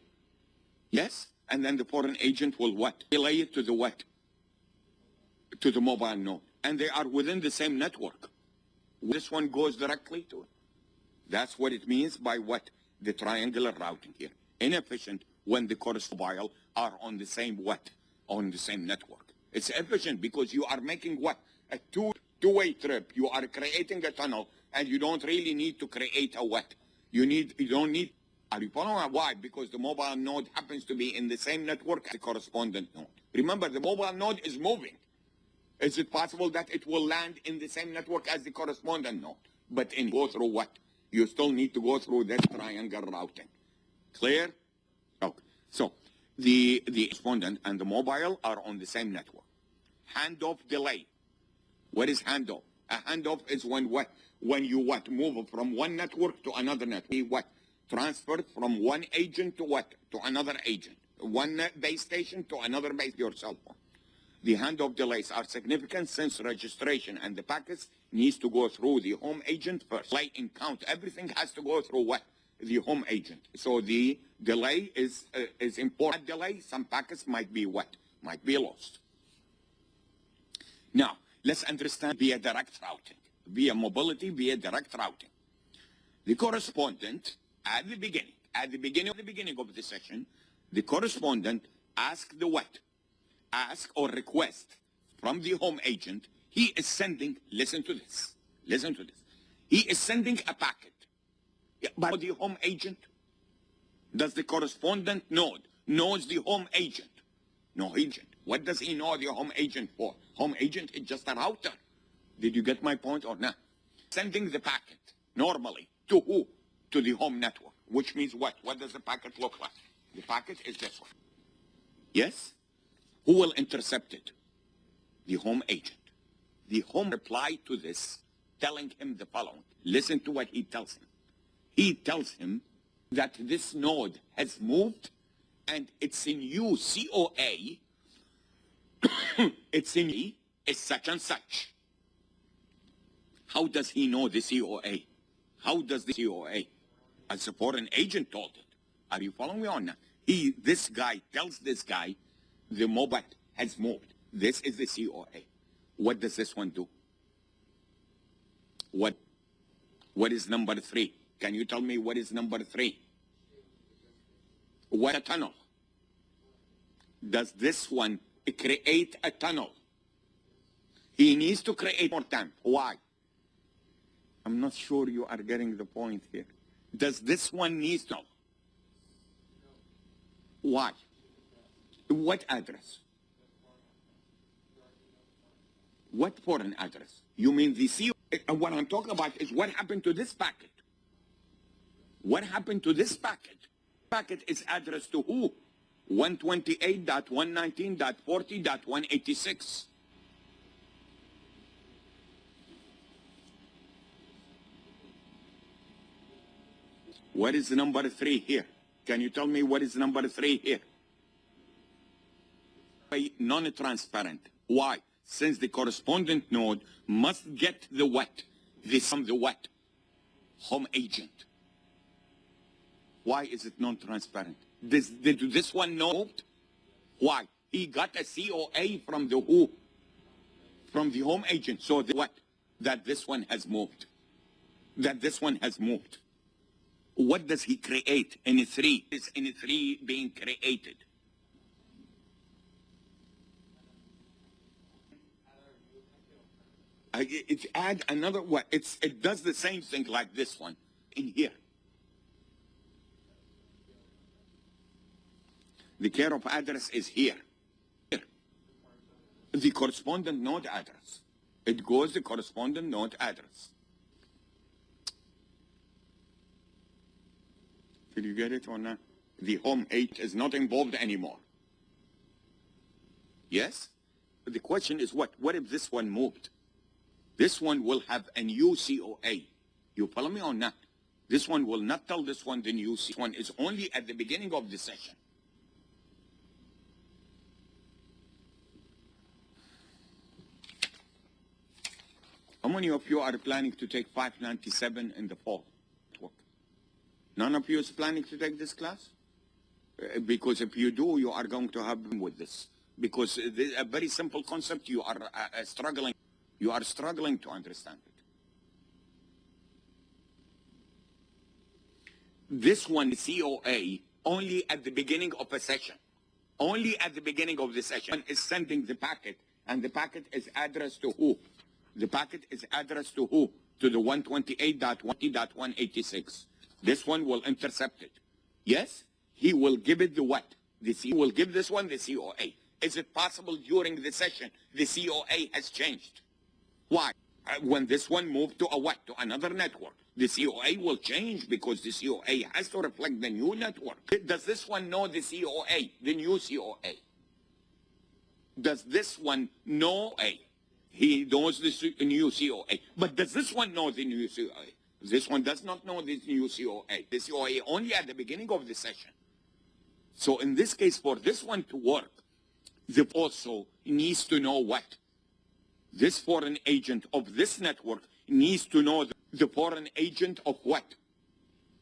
Yes? And then the foreign agent will what? Relay it to the what? To the mobile node. And they are within the same network. This one goes directly to it. That's what it means by what? The triangular routing here. Inefficient when the correspondent are on the same what? on the same network. It's efficient because you are making what? A two-way trip. You are creating a tunnel, and you don't really need to create a what? You don't need. Are you following? Why? Because the mobile node happens to be in the same network as the correspondent node. Remember, the mobile node is moving. Is it possible that it will land in the same network as the correspondent node? But go through what? You still need to go through that triangle routing. Clear? Okay. So the correspondent and the mobile are on the same network. Handoff delay. What is handoff? A handoff is when what? When you what? Move from one network to another network. What? Transferred from one agent to what? To another agent. One base station to another base, your cell phone. The handoff delays are significant since registration and the packets needs to go through the home agent first. Delay in count, everything has to go through what? The home agent. So the delay is important. That delay, some packets might be what? Might be lost. Now, let's understand via direct routing, via mobility, via direct routing. The correspondent at the beginning of the session, the correspondent asks the what? Ask or request from the home agent. He is sending, listen to this, he is sending a packet. But the home agent, does the correspondent node knows the home agent? No agent. What does he know the home agent for? Home agent is just a router. Did you get my point or not? Sending the packet normally to who? To the home network, which means what? What does the packet look like? The packet is this one. Yes? Who will intercept it? The home agent. The home replied to this, telling him the following. Listen to what he tells him. He tells him that this node has moved and it's in you, COA. It's in me, it's such and such. How does he know the COA? How does the COA? As a foreign agent told it. Are you following me or not? This guy tells this guy the mobile has moved. This is the COA. What does this one do? What is number 3? Can you tell me what is number 3? What a tunnel? Does this one create a tunnel? He needs to create more time. Why? I'm not sure you are getting the point here. Does this one need to? Why? What address? What foreign address? You mean the CO? What I'm talking about is what happened to this packet. What happened to this packet? Packet is addressed to who? 128.119.40.186. What is number 3 here? Can you tell me what is number 3 here? Non-transparent. Why? Since the correspondent node must get the what? This from the what? Home agent. Why is it non-transparent? Did this one know? Why? He got a COA from the who? From the home agent. So the what? That this one has moved. That this one has moved. What does he create in a 3? Is in a 3 being created? It add another what? It does the same thing like this one in here. The care of address is here. The correspondent node address. It goes the correspondent node address. Did you get it or not? The home agent is not involved anymore. Yes? But the question is what? What if this one moved? This one will have a new COA. You follow me or not? This one will not tell this one the new COA. This one is only at the beginning of the session. How many of you are planning to take 597 in the fall? None of you is planning to take this class? Because if you do, you are going to have with this. Because this, a very simple concept, you are struggling. You are struggling to understand it. This one, COA, only at the beginning of a session. Only at the beginning of the session is sending the packet, and the packet is addressed to who? The packet is addressed to who? To the 128.1.186. This one will intercept it. Yes? He will give it the what? He will give this one the COA. Is it possible during the session the COA has changed? Why? When this one moved to a what? To another network. The COA will change because the COA has to reflect the new network. Does this one know the COA, the new COA? Does this one know a? He knows the new COA. But does this one know the new COA? This one does not know the new COA. The COA only at the beginning of the session. So in this case, for this one to work, the also needs to know what? This foreign agent of this network needs to know the foreign agent of what?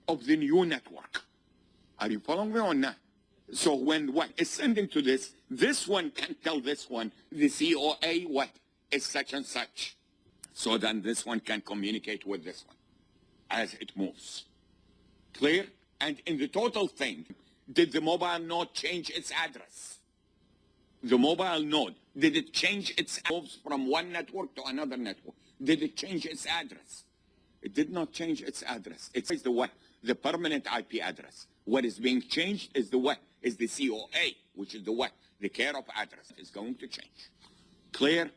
Of the new network. Are you following me or not? So when what is sending to this one can tell this one, the COA what is such and such. So then this one can communicate with this one as it moves. Clear? And in the total thing, did the mobile node change its address? The mobile node, did it change its moves from one network to another network? Did it change its address? It did not change its address. It's the what? The permanent IP address. What is being changed is the what? Is the COA, which is the what? The care of address is going to change. Clear?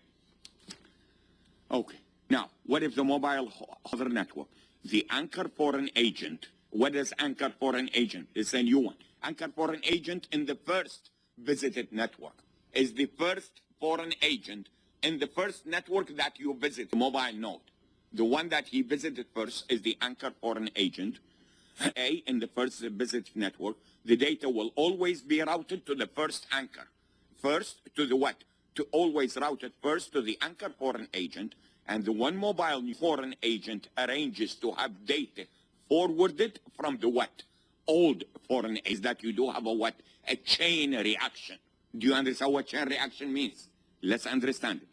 Okay. Now, what if the mobile other network? The anchor foreign agent. What is anchor foreign agent? It's a new one. Anchor foreign agent in the first visited network is the first foreign agent in the first network that you visit, the mobile node. The one that he visited first is the anchor foreign agent. A, in the first visit network, the data will always be routed to the first anchor. First to the what? To always route it first to the anchor foreign agent, and the one mobile foreign agent arranges to have data forwarded from the what? Old foreign agent. That you do have a what? A chain reaction. Do you understand what chain reaction means? Let's understand it.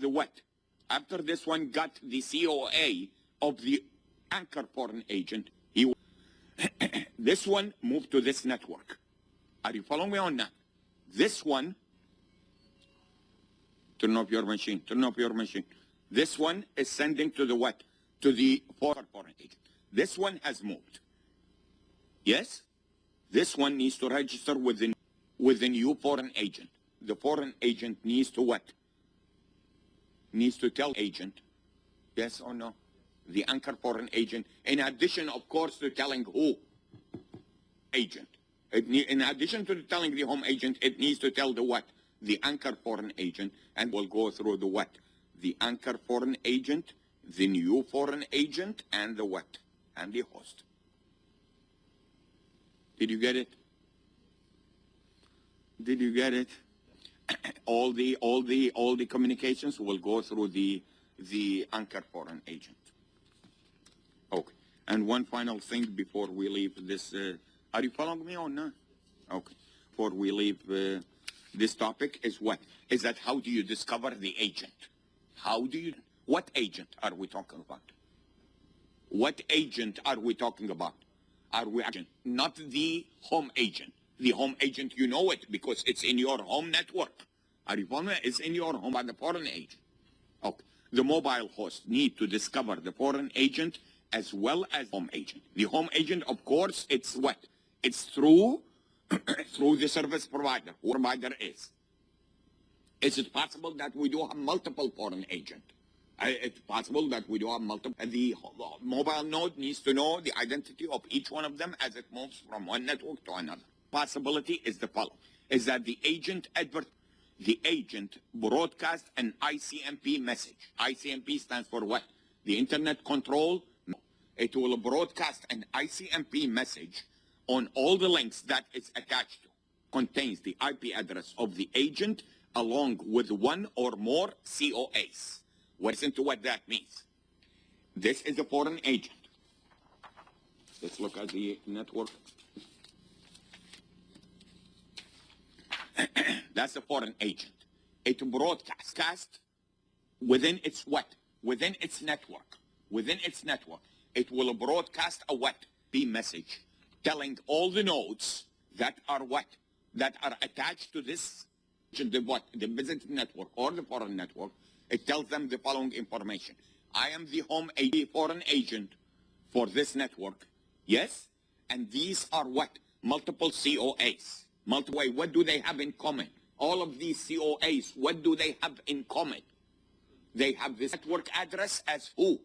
The what? After this one got the COA of the anchor foreign agent, this one moved to this network. Are you following me or not? This one, turn off your machine, turn off your machine. This one is sending to the what? To the foreign agent. This one has moved. Yes? This one needs to register with the new foreign agent. The foreign agent needs to what? Needs to tell agent, yes or no? The anchor foreign agent, in addition, of course, to telling who? Agent. In addition to telling the home agent, it needs to tell the what? The anchor foreign agent, and we'll go through the what? The anchor foreign agent, the new foreign agent, and the what? And the host. Did you get it? Did you get it? all the communications will go through the anchor foreign agent. Okay. And one final thing before we leave this. Are you following me or not? Okay. Before we leave this topic is what? Is that how do you discover the agent? How do you? What agent are we talking about? What agent are we talking about? Are we agent? Not the home agent. The home agent, you know it because it's in your home network. Are you following me? It's in your home by the foreign agent. Okay. The mobile host need to discover the foreign agent as well as home agent. The home agent, of course, it's what? It's through through the service provider. Who provider is. Is it possible that we do have multiple foreign agents? It's possible that we do have multiple. The mobile node needs to know the identity of each one of them as it moves from one network to another. Possibility is the following: is that the agent broadcast an ICMP message. ICMP stands for what? The Internet Control. It will broadcast an ICMP message on all the links that it's attached to. Contains the IP address of the agent along with one or more COAs. Listen to what that means. This is a foreign agent. Let's look at the network. That's a foreign agent. It broadcasts within its what? Within its network. Within its network. It will broadcast a what? B message telling all the nodes that are what? that are attached to this, the visiting network or the foreign network, it tells them the following information. I am the foreign agent for this network, yes? And these are what? Multiple COAs. What do they have in common? All of these COAs, what do they have in common? They have this network address as who?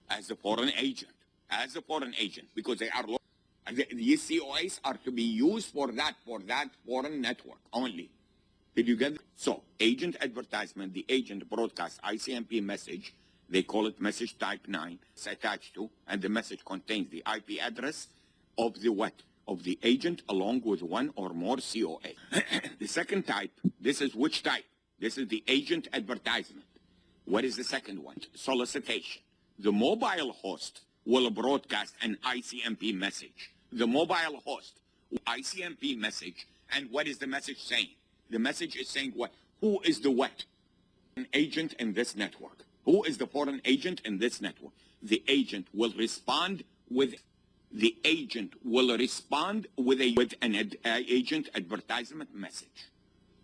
As a foreign agent. As a foreign agent, because they are local. These COAs are to be used for that foreign network only. Did you get it? So, agent advertisement, the agent broadcast ICMP message, they call it message type 9, it's attached to, and the message contains the IP address of the what? Of the agent along with one or more COA. The second type, this is which type? This is the agent advertisement. What is the second one? Solicitation. The mobile host will broadcast an ICMP message. The mobile host, ICMP message, and what is the message saying? The message is saying what? Who is the what? An agent in this network. Who is the foreign agent in this network? The agent will respond with an agent advertisement message.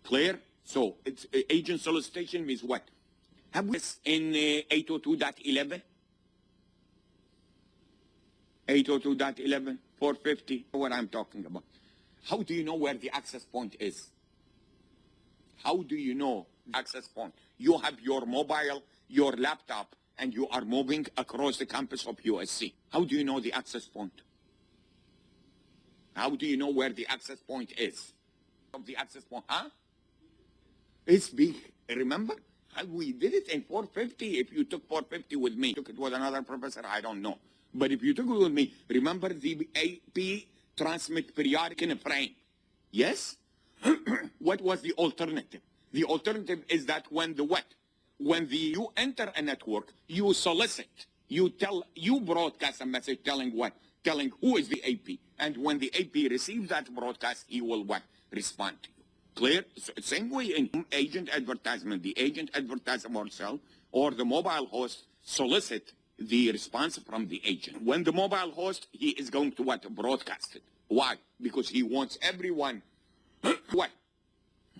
Clear? So it's agent solicitation means what? Have we this in 802.11? 802.11, 450, what I'm talking about. How do you know where the access point is? How do you know the access point? You have your mobile, your laptop, and you are moving across the campus of USC. How do you know the access point? How do you know where the access point is? Of the access point, huh? It's big. Remember? We did it in 450. If you took 450 with me, took it with another professor, I don't know. But if you took it with me, remember the AP transmit periodic in a frame. Yes? What was the alternative? The alternative is that when the what? When you enter a network, you solicit. You broadcast a message telling what? Telling who is the AP. And when the AP receives that broadcast, he will what? Respond to you. Clear? So, same way in agent advertisement. The agent advertisement cell or the mobile host solicit the response from the agent. When the mobile host, he is going to what? Broadcast it. Why? Because he wants everyone, what?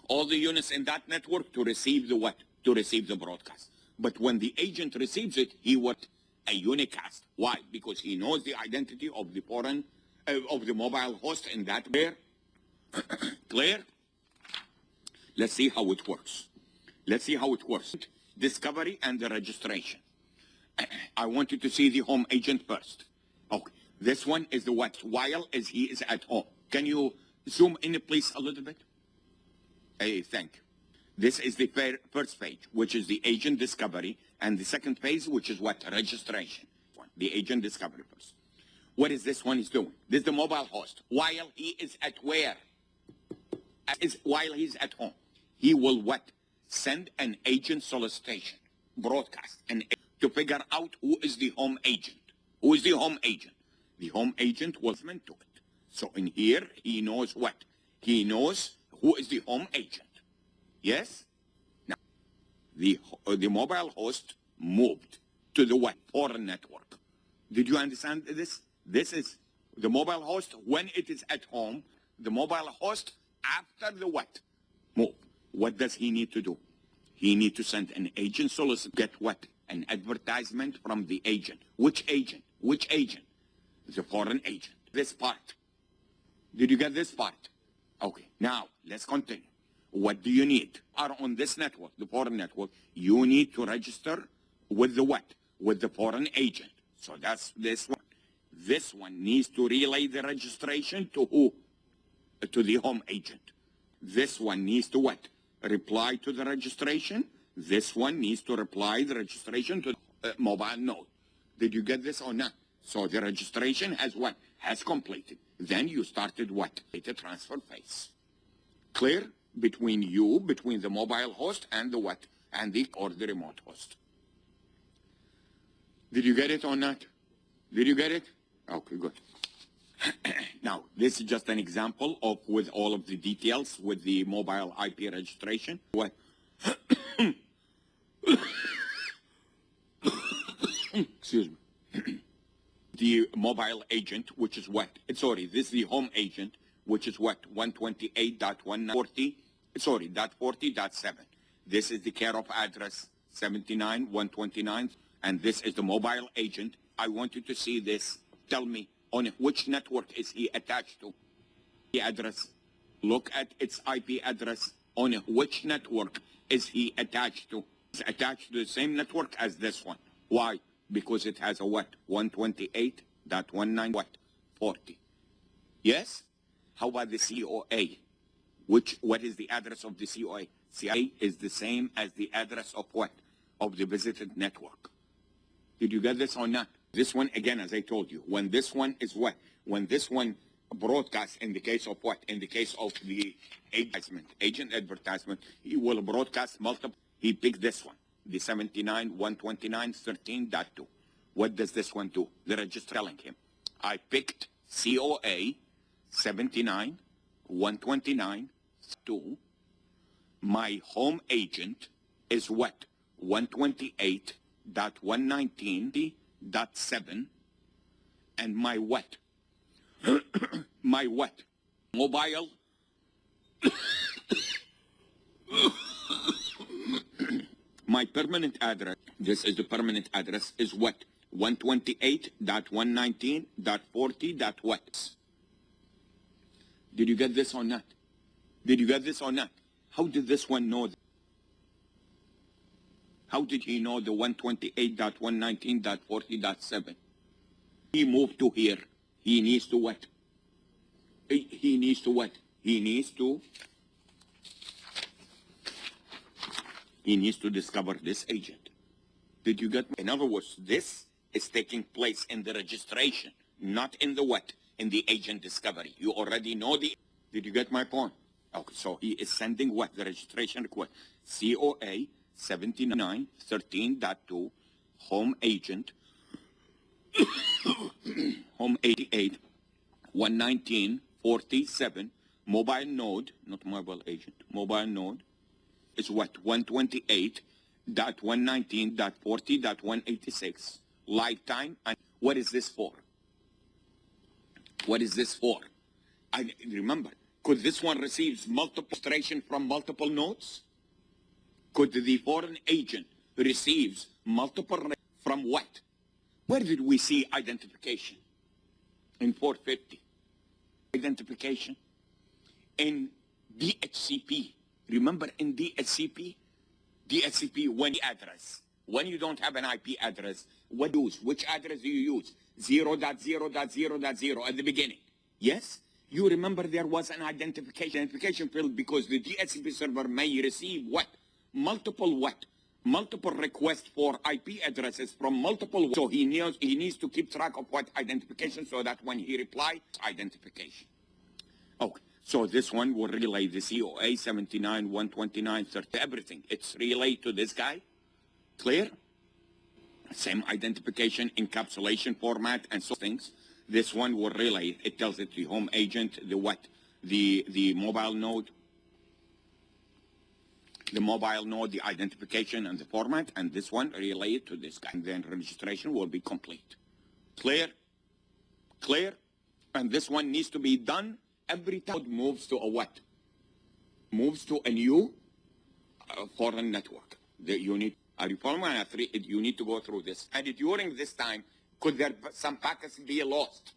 All the units in that network to receive the what? To receive the broadcast. But when the agent receives it, he what? A unicast. Why? Because he knows the identity of the foreign, of the mobile host in that way. Clear? Let's see how it works. Let's see how it works. Discovery and the registration. I want you to see the home agent first. Okay. This one is the what? While as he is at home. Can you zoom in please a little bit? Hey, thank you. This is the first page, which is the agent discovery, and the second phase, which is what? Registration. The agent discovery first. What is this one is doing? This is the mobile host. While he is at where? While he's at home. He will what? Send an agent solicitation, broadcast, to figure out who is the home agent. Who is the home agent? The home agent was meant to it. So in here, he knows what? He knows who is the home agent. Yes? Now, the mobile host moved to the what? Foreign network. Did you understand this? This is the mobile host when it is at home. The mobile host after the what? Move. What does he need to do? He needs to send an agent solicit. Get what? An advertisement from the agent. Which agent? Which agent? The foreign agent. This part. Did you get this part? Okay. Now, let's continue. What do you need? Are on this network, the foreign network, you need to register with the what? With the foreign agent. So that's this one. This one needs to relay the registration to who? To the home agent. This one needs to what? Reply to the registration. This one needs to reply the registration to the mobile node. Did you get this or not? So the registration has what? Has completed. Then you started what? Data transfer phase. Clear? Between you, between the mobile host and the what? And the or the remote host. Did you get it or not? Did you get it? Okay, good. Now, this is just an example of with all of the details with the mobile IP registration. What? Excuse me. The mobile agent, which is what? Sorry, this is the home agent, which is what? 128.140, sorry, .40.7. This is the care of address 79.129, and this is the mobile agent. I want you to see this. Tell me on which network is he attached to. The address. Look at its IP address. On which network is he attached to? It's attached to the same network as this one. Why? Because it has a what? 128.19 what? 40. Yes? How about the COA? What is the address of the COA? COA is the same as the address of what? Of the visited network. Did you get this or not? This one, again, as I told you, when this one is what? When this one broadcasts, in the case of what? In the case of the agent advertisement, he will broadcast multiple. He picked this one, the 79.129.13.2. What does this one do? The register telling him, I picked COA 79.129.2. My home agent is what? 128.119.7. And my what? My what? Mobile. My permanent address, this is the permanent address, is what? 128.119.40. what? Did you get this or not? Did you get this or not? How did this one know? How did he know the 128.119.40.7? He moved to here. He needs to what? He needs to what? He needs to discover this agent. Did you get me? In other words, this is taking place in the registration, not in the what? In the agent discovery. You already know the... Did you get my point? Okay, so he is sending what? The registration request. COA 79.13.2, home agent, home 88.119.47, mobile node, not mobile agent, mobile node is what? 128.119.40.186, lifetime. And what is this for? What is this for? I remember, could this one receive multiple registration from multiple nodes? Could the foreign agent receives multiple from what? Where did we see identification? In 450. Identification. In DHCP. Remember in DHCP? DHCP, when the address. When you don't have an IP address, what do you use? Which address do you use? 0.0.0.0 at the beginning. Yes? You remember there was an identification field because the DHCP server may receive what? Multiple what? Multiple requests for IP addresses from multiple. So he needs to keep track of what identification so that when he replies, identification. Okay. So this one will relay the COA 79.129.30, everything. It's relayed to this guy. Clear? Same identification, encapsulation format, and so things. This one will relay it. It tells it the home agent, the what? The mobile node. The mobile node, the identification and the format, and this one relay it to this guy. And then registration will be complete. Clear? Clear? And this one needs to be done every time it moves to a what? Moves to a new foreign network. You need, are you following me? You need to go through this. And during this time, could there some packets be lost?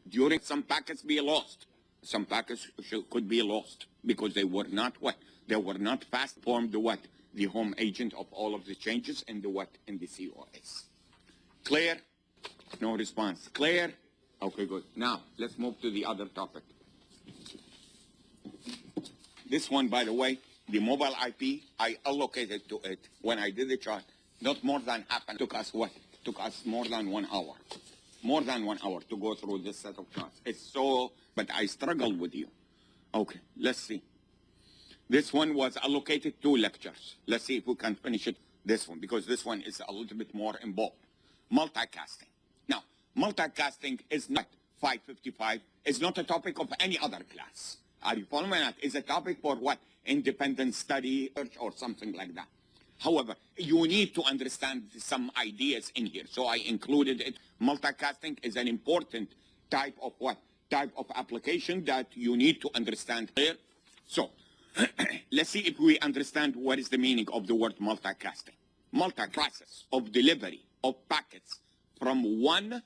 During some packets be lost. Some packets could be lost because they were not what? They were not fast formed the what? The home agent of all of the changes in the what? In the COS. Clear? No response. Clear? Okay, good. Now, let's move to the other topic. This one, by the way, the mobile IP, I allocated to it when I did the chart. Not more than half an hour. Took us what? Took us more than 1 hour. More than 1 hour to go through this set of charts. It's so, but I struggled with you. Okay, let's see. This one was allocated 2 lectures. Let's see if we can finish it, this one, because this one is a little bit more involved. Multicasting. Now, multicasting is not 555. It's not a topic of any other class. Are you following me? It's a topic for what? Independent study or something like that. However, you need to understand some ideas in here. So I included it. Multicasting is an important type of what? type of application that you need to understand here. So let's see if we understand what is the meaning of the word multicasting. Multi-process of delivery of packets from one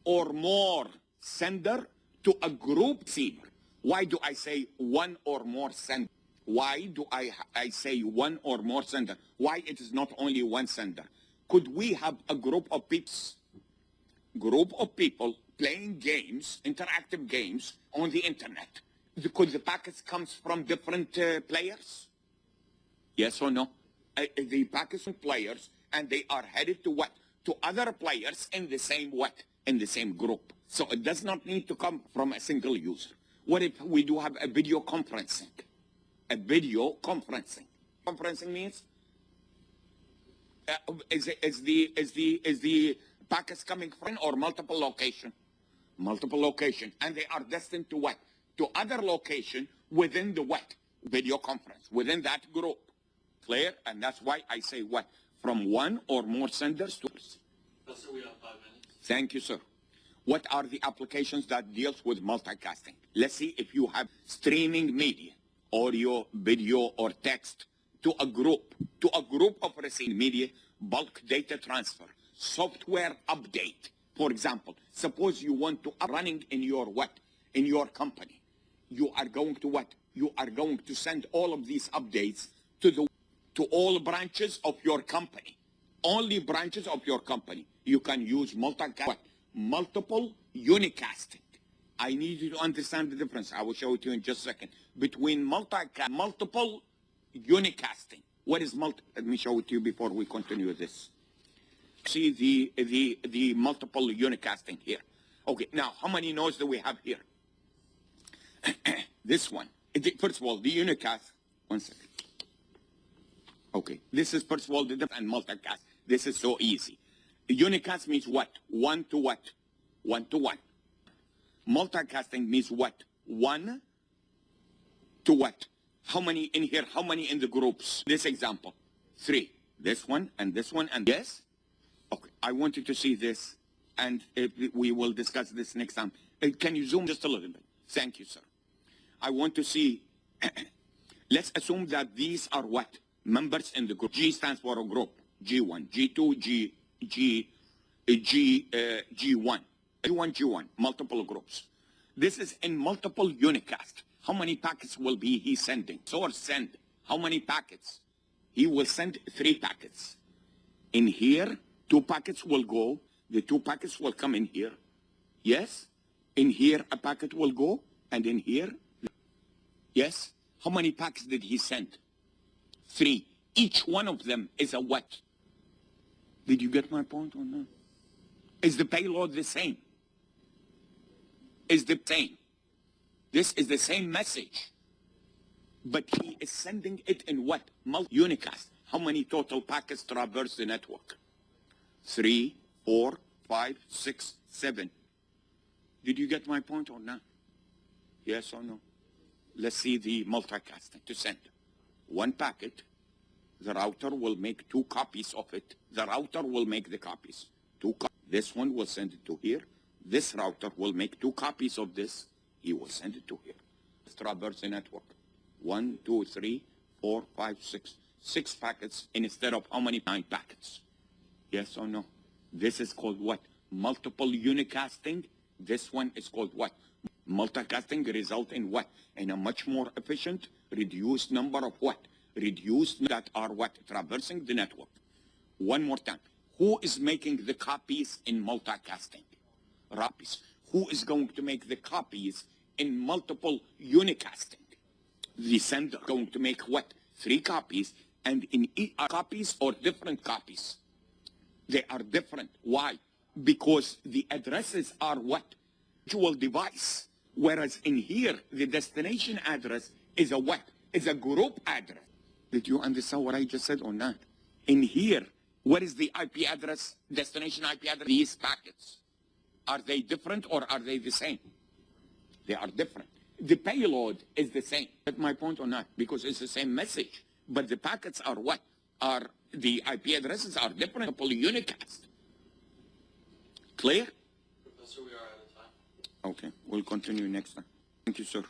or more sender to a group receiver. Why do I say one or more sender? Why do I say one or more sender? Why it is not only one sender? Could we have a group of people playing games, interactive games on the internet? Could the packets comes from different players? Yes or no? The packets from players, and they are headed to what? To other players in the same what? In the same group. So it does not need to come from a single user. What if we do have a video conferencing? A video conferencing. Conferencing means is the packets coming from or multiple location? Multiple location, and they are destined to what? To other location within the what? Video conference, within that group. Clear? And that's why I say what? From one or more senders to others.
Professor, we have 5 minutes.
Thank you, sir. What are the applications that deals with multicasting? Let's see if you have streaming media, audio, video, or text to a group of receiving media, bulk data transfer, software update. For example, suppose you want to running in your what? In your company. You are going to what? You are going to send all of these updates to all branches of your company. Only branches of your company. You can use multiple unicasting. I need you to understand the difference. I will show it to you in just a second. Between multiple unicasting. What is Let me show it to you before we continue this. See the multiple unicasting here. Okay, now how many nodes do we have here? This one. First of all, the unicast. 1 second. Okay, this is first of all the difference and multicast. This is so easy. Unicast means what? One to what? One to one. Multicasting means what? One to what? How many in here? How many in the groups? This example, 3. This one and this one and yes? Okay, I want you to see this, and we will discuss this next time. Can you zoom just a little bit? Thank you, sir. I want to see, let's assume that these are what? Members in the group. G stands for a group. G1, G2, G1. G1, multiple groups. This is in multiple unicast. How many packets will be he sending? Source send. How many packets? He will send 3 packets. In here, 2 packets will go. The 2 packets will come in here. Yes? In here, a packet will go. And in here, yes? How many packets did he send? 3. Each one of them is a what? Did you get my point or not? Is the payload the same? Is the same? This is the same message. But he is sending it in what? Unicast. How many total packets traverse the network? 3, 4, 5, 6, 7. Did you get my point or not? Yes or no? Let's see the multicasting to send. 1 packet. The router will make 2 copies of it. The router will make the copies. 2 copies. This one will send it to here. This router will make 2 copies of this. He will send it to here. Traverse the network. 1, 2, 3, 4, 5, 6. 6 packets instead of how many? 9 packets. Yes or no? This is called what? Multiple unicasting. This one is called what? Multicasting result in what? In a much more efficient, reduced number of what? Reduced that are what? Traversing the network. One more time. Who is making the copies in multicasting? Copies. Who is going to make the copies in multiple unicasting? The sender going to make what? 3 copies, and in copies or different copies? They are different. Why? Because the addresses are what? Virtual device. Whereas in here, the destination address is a what? Is a group address. Did you understand what I just said or not? In here, what is the IP address, destination IP address? These packets. Are they different or are they the same? They are different. The payload is the same. Get my point or not? Because it's the same message. But the packets are what? Are the IP addresses are different. Unicast. Clear?
Professor, we are out of time.
Okay, we'll continue next time. Thank you, sir.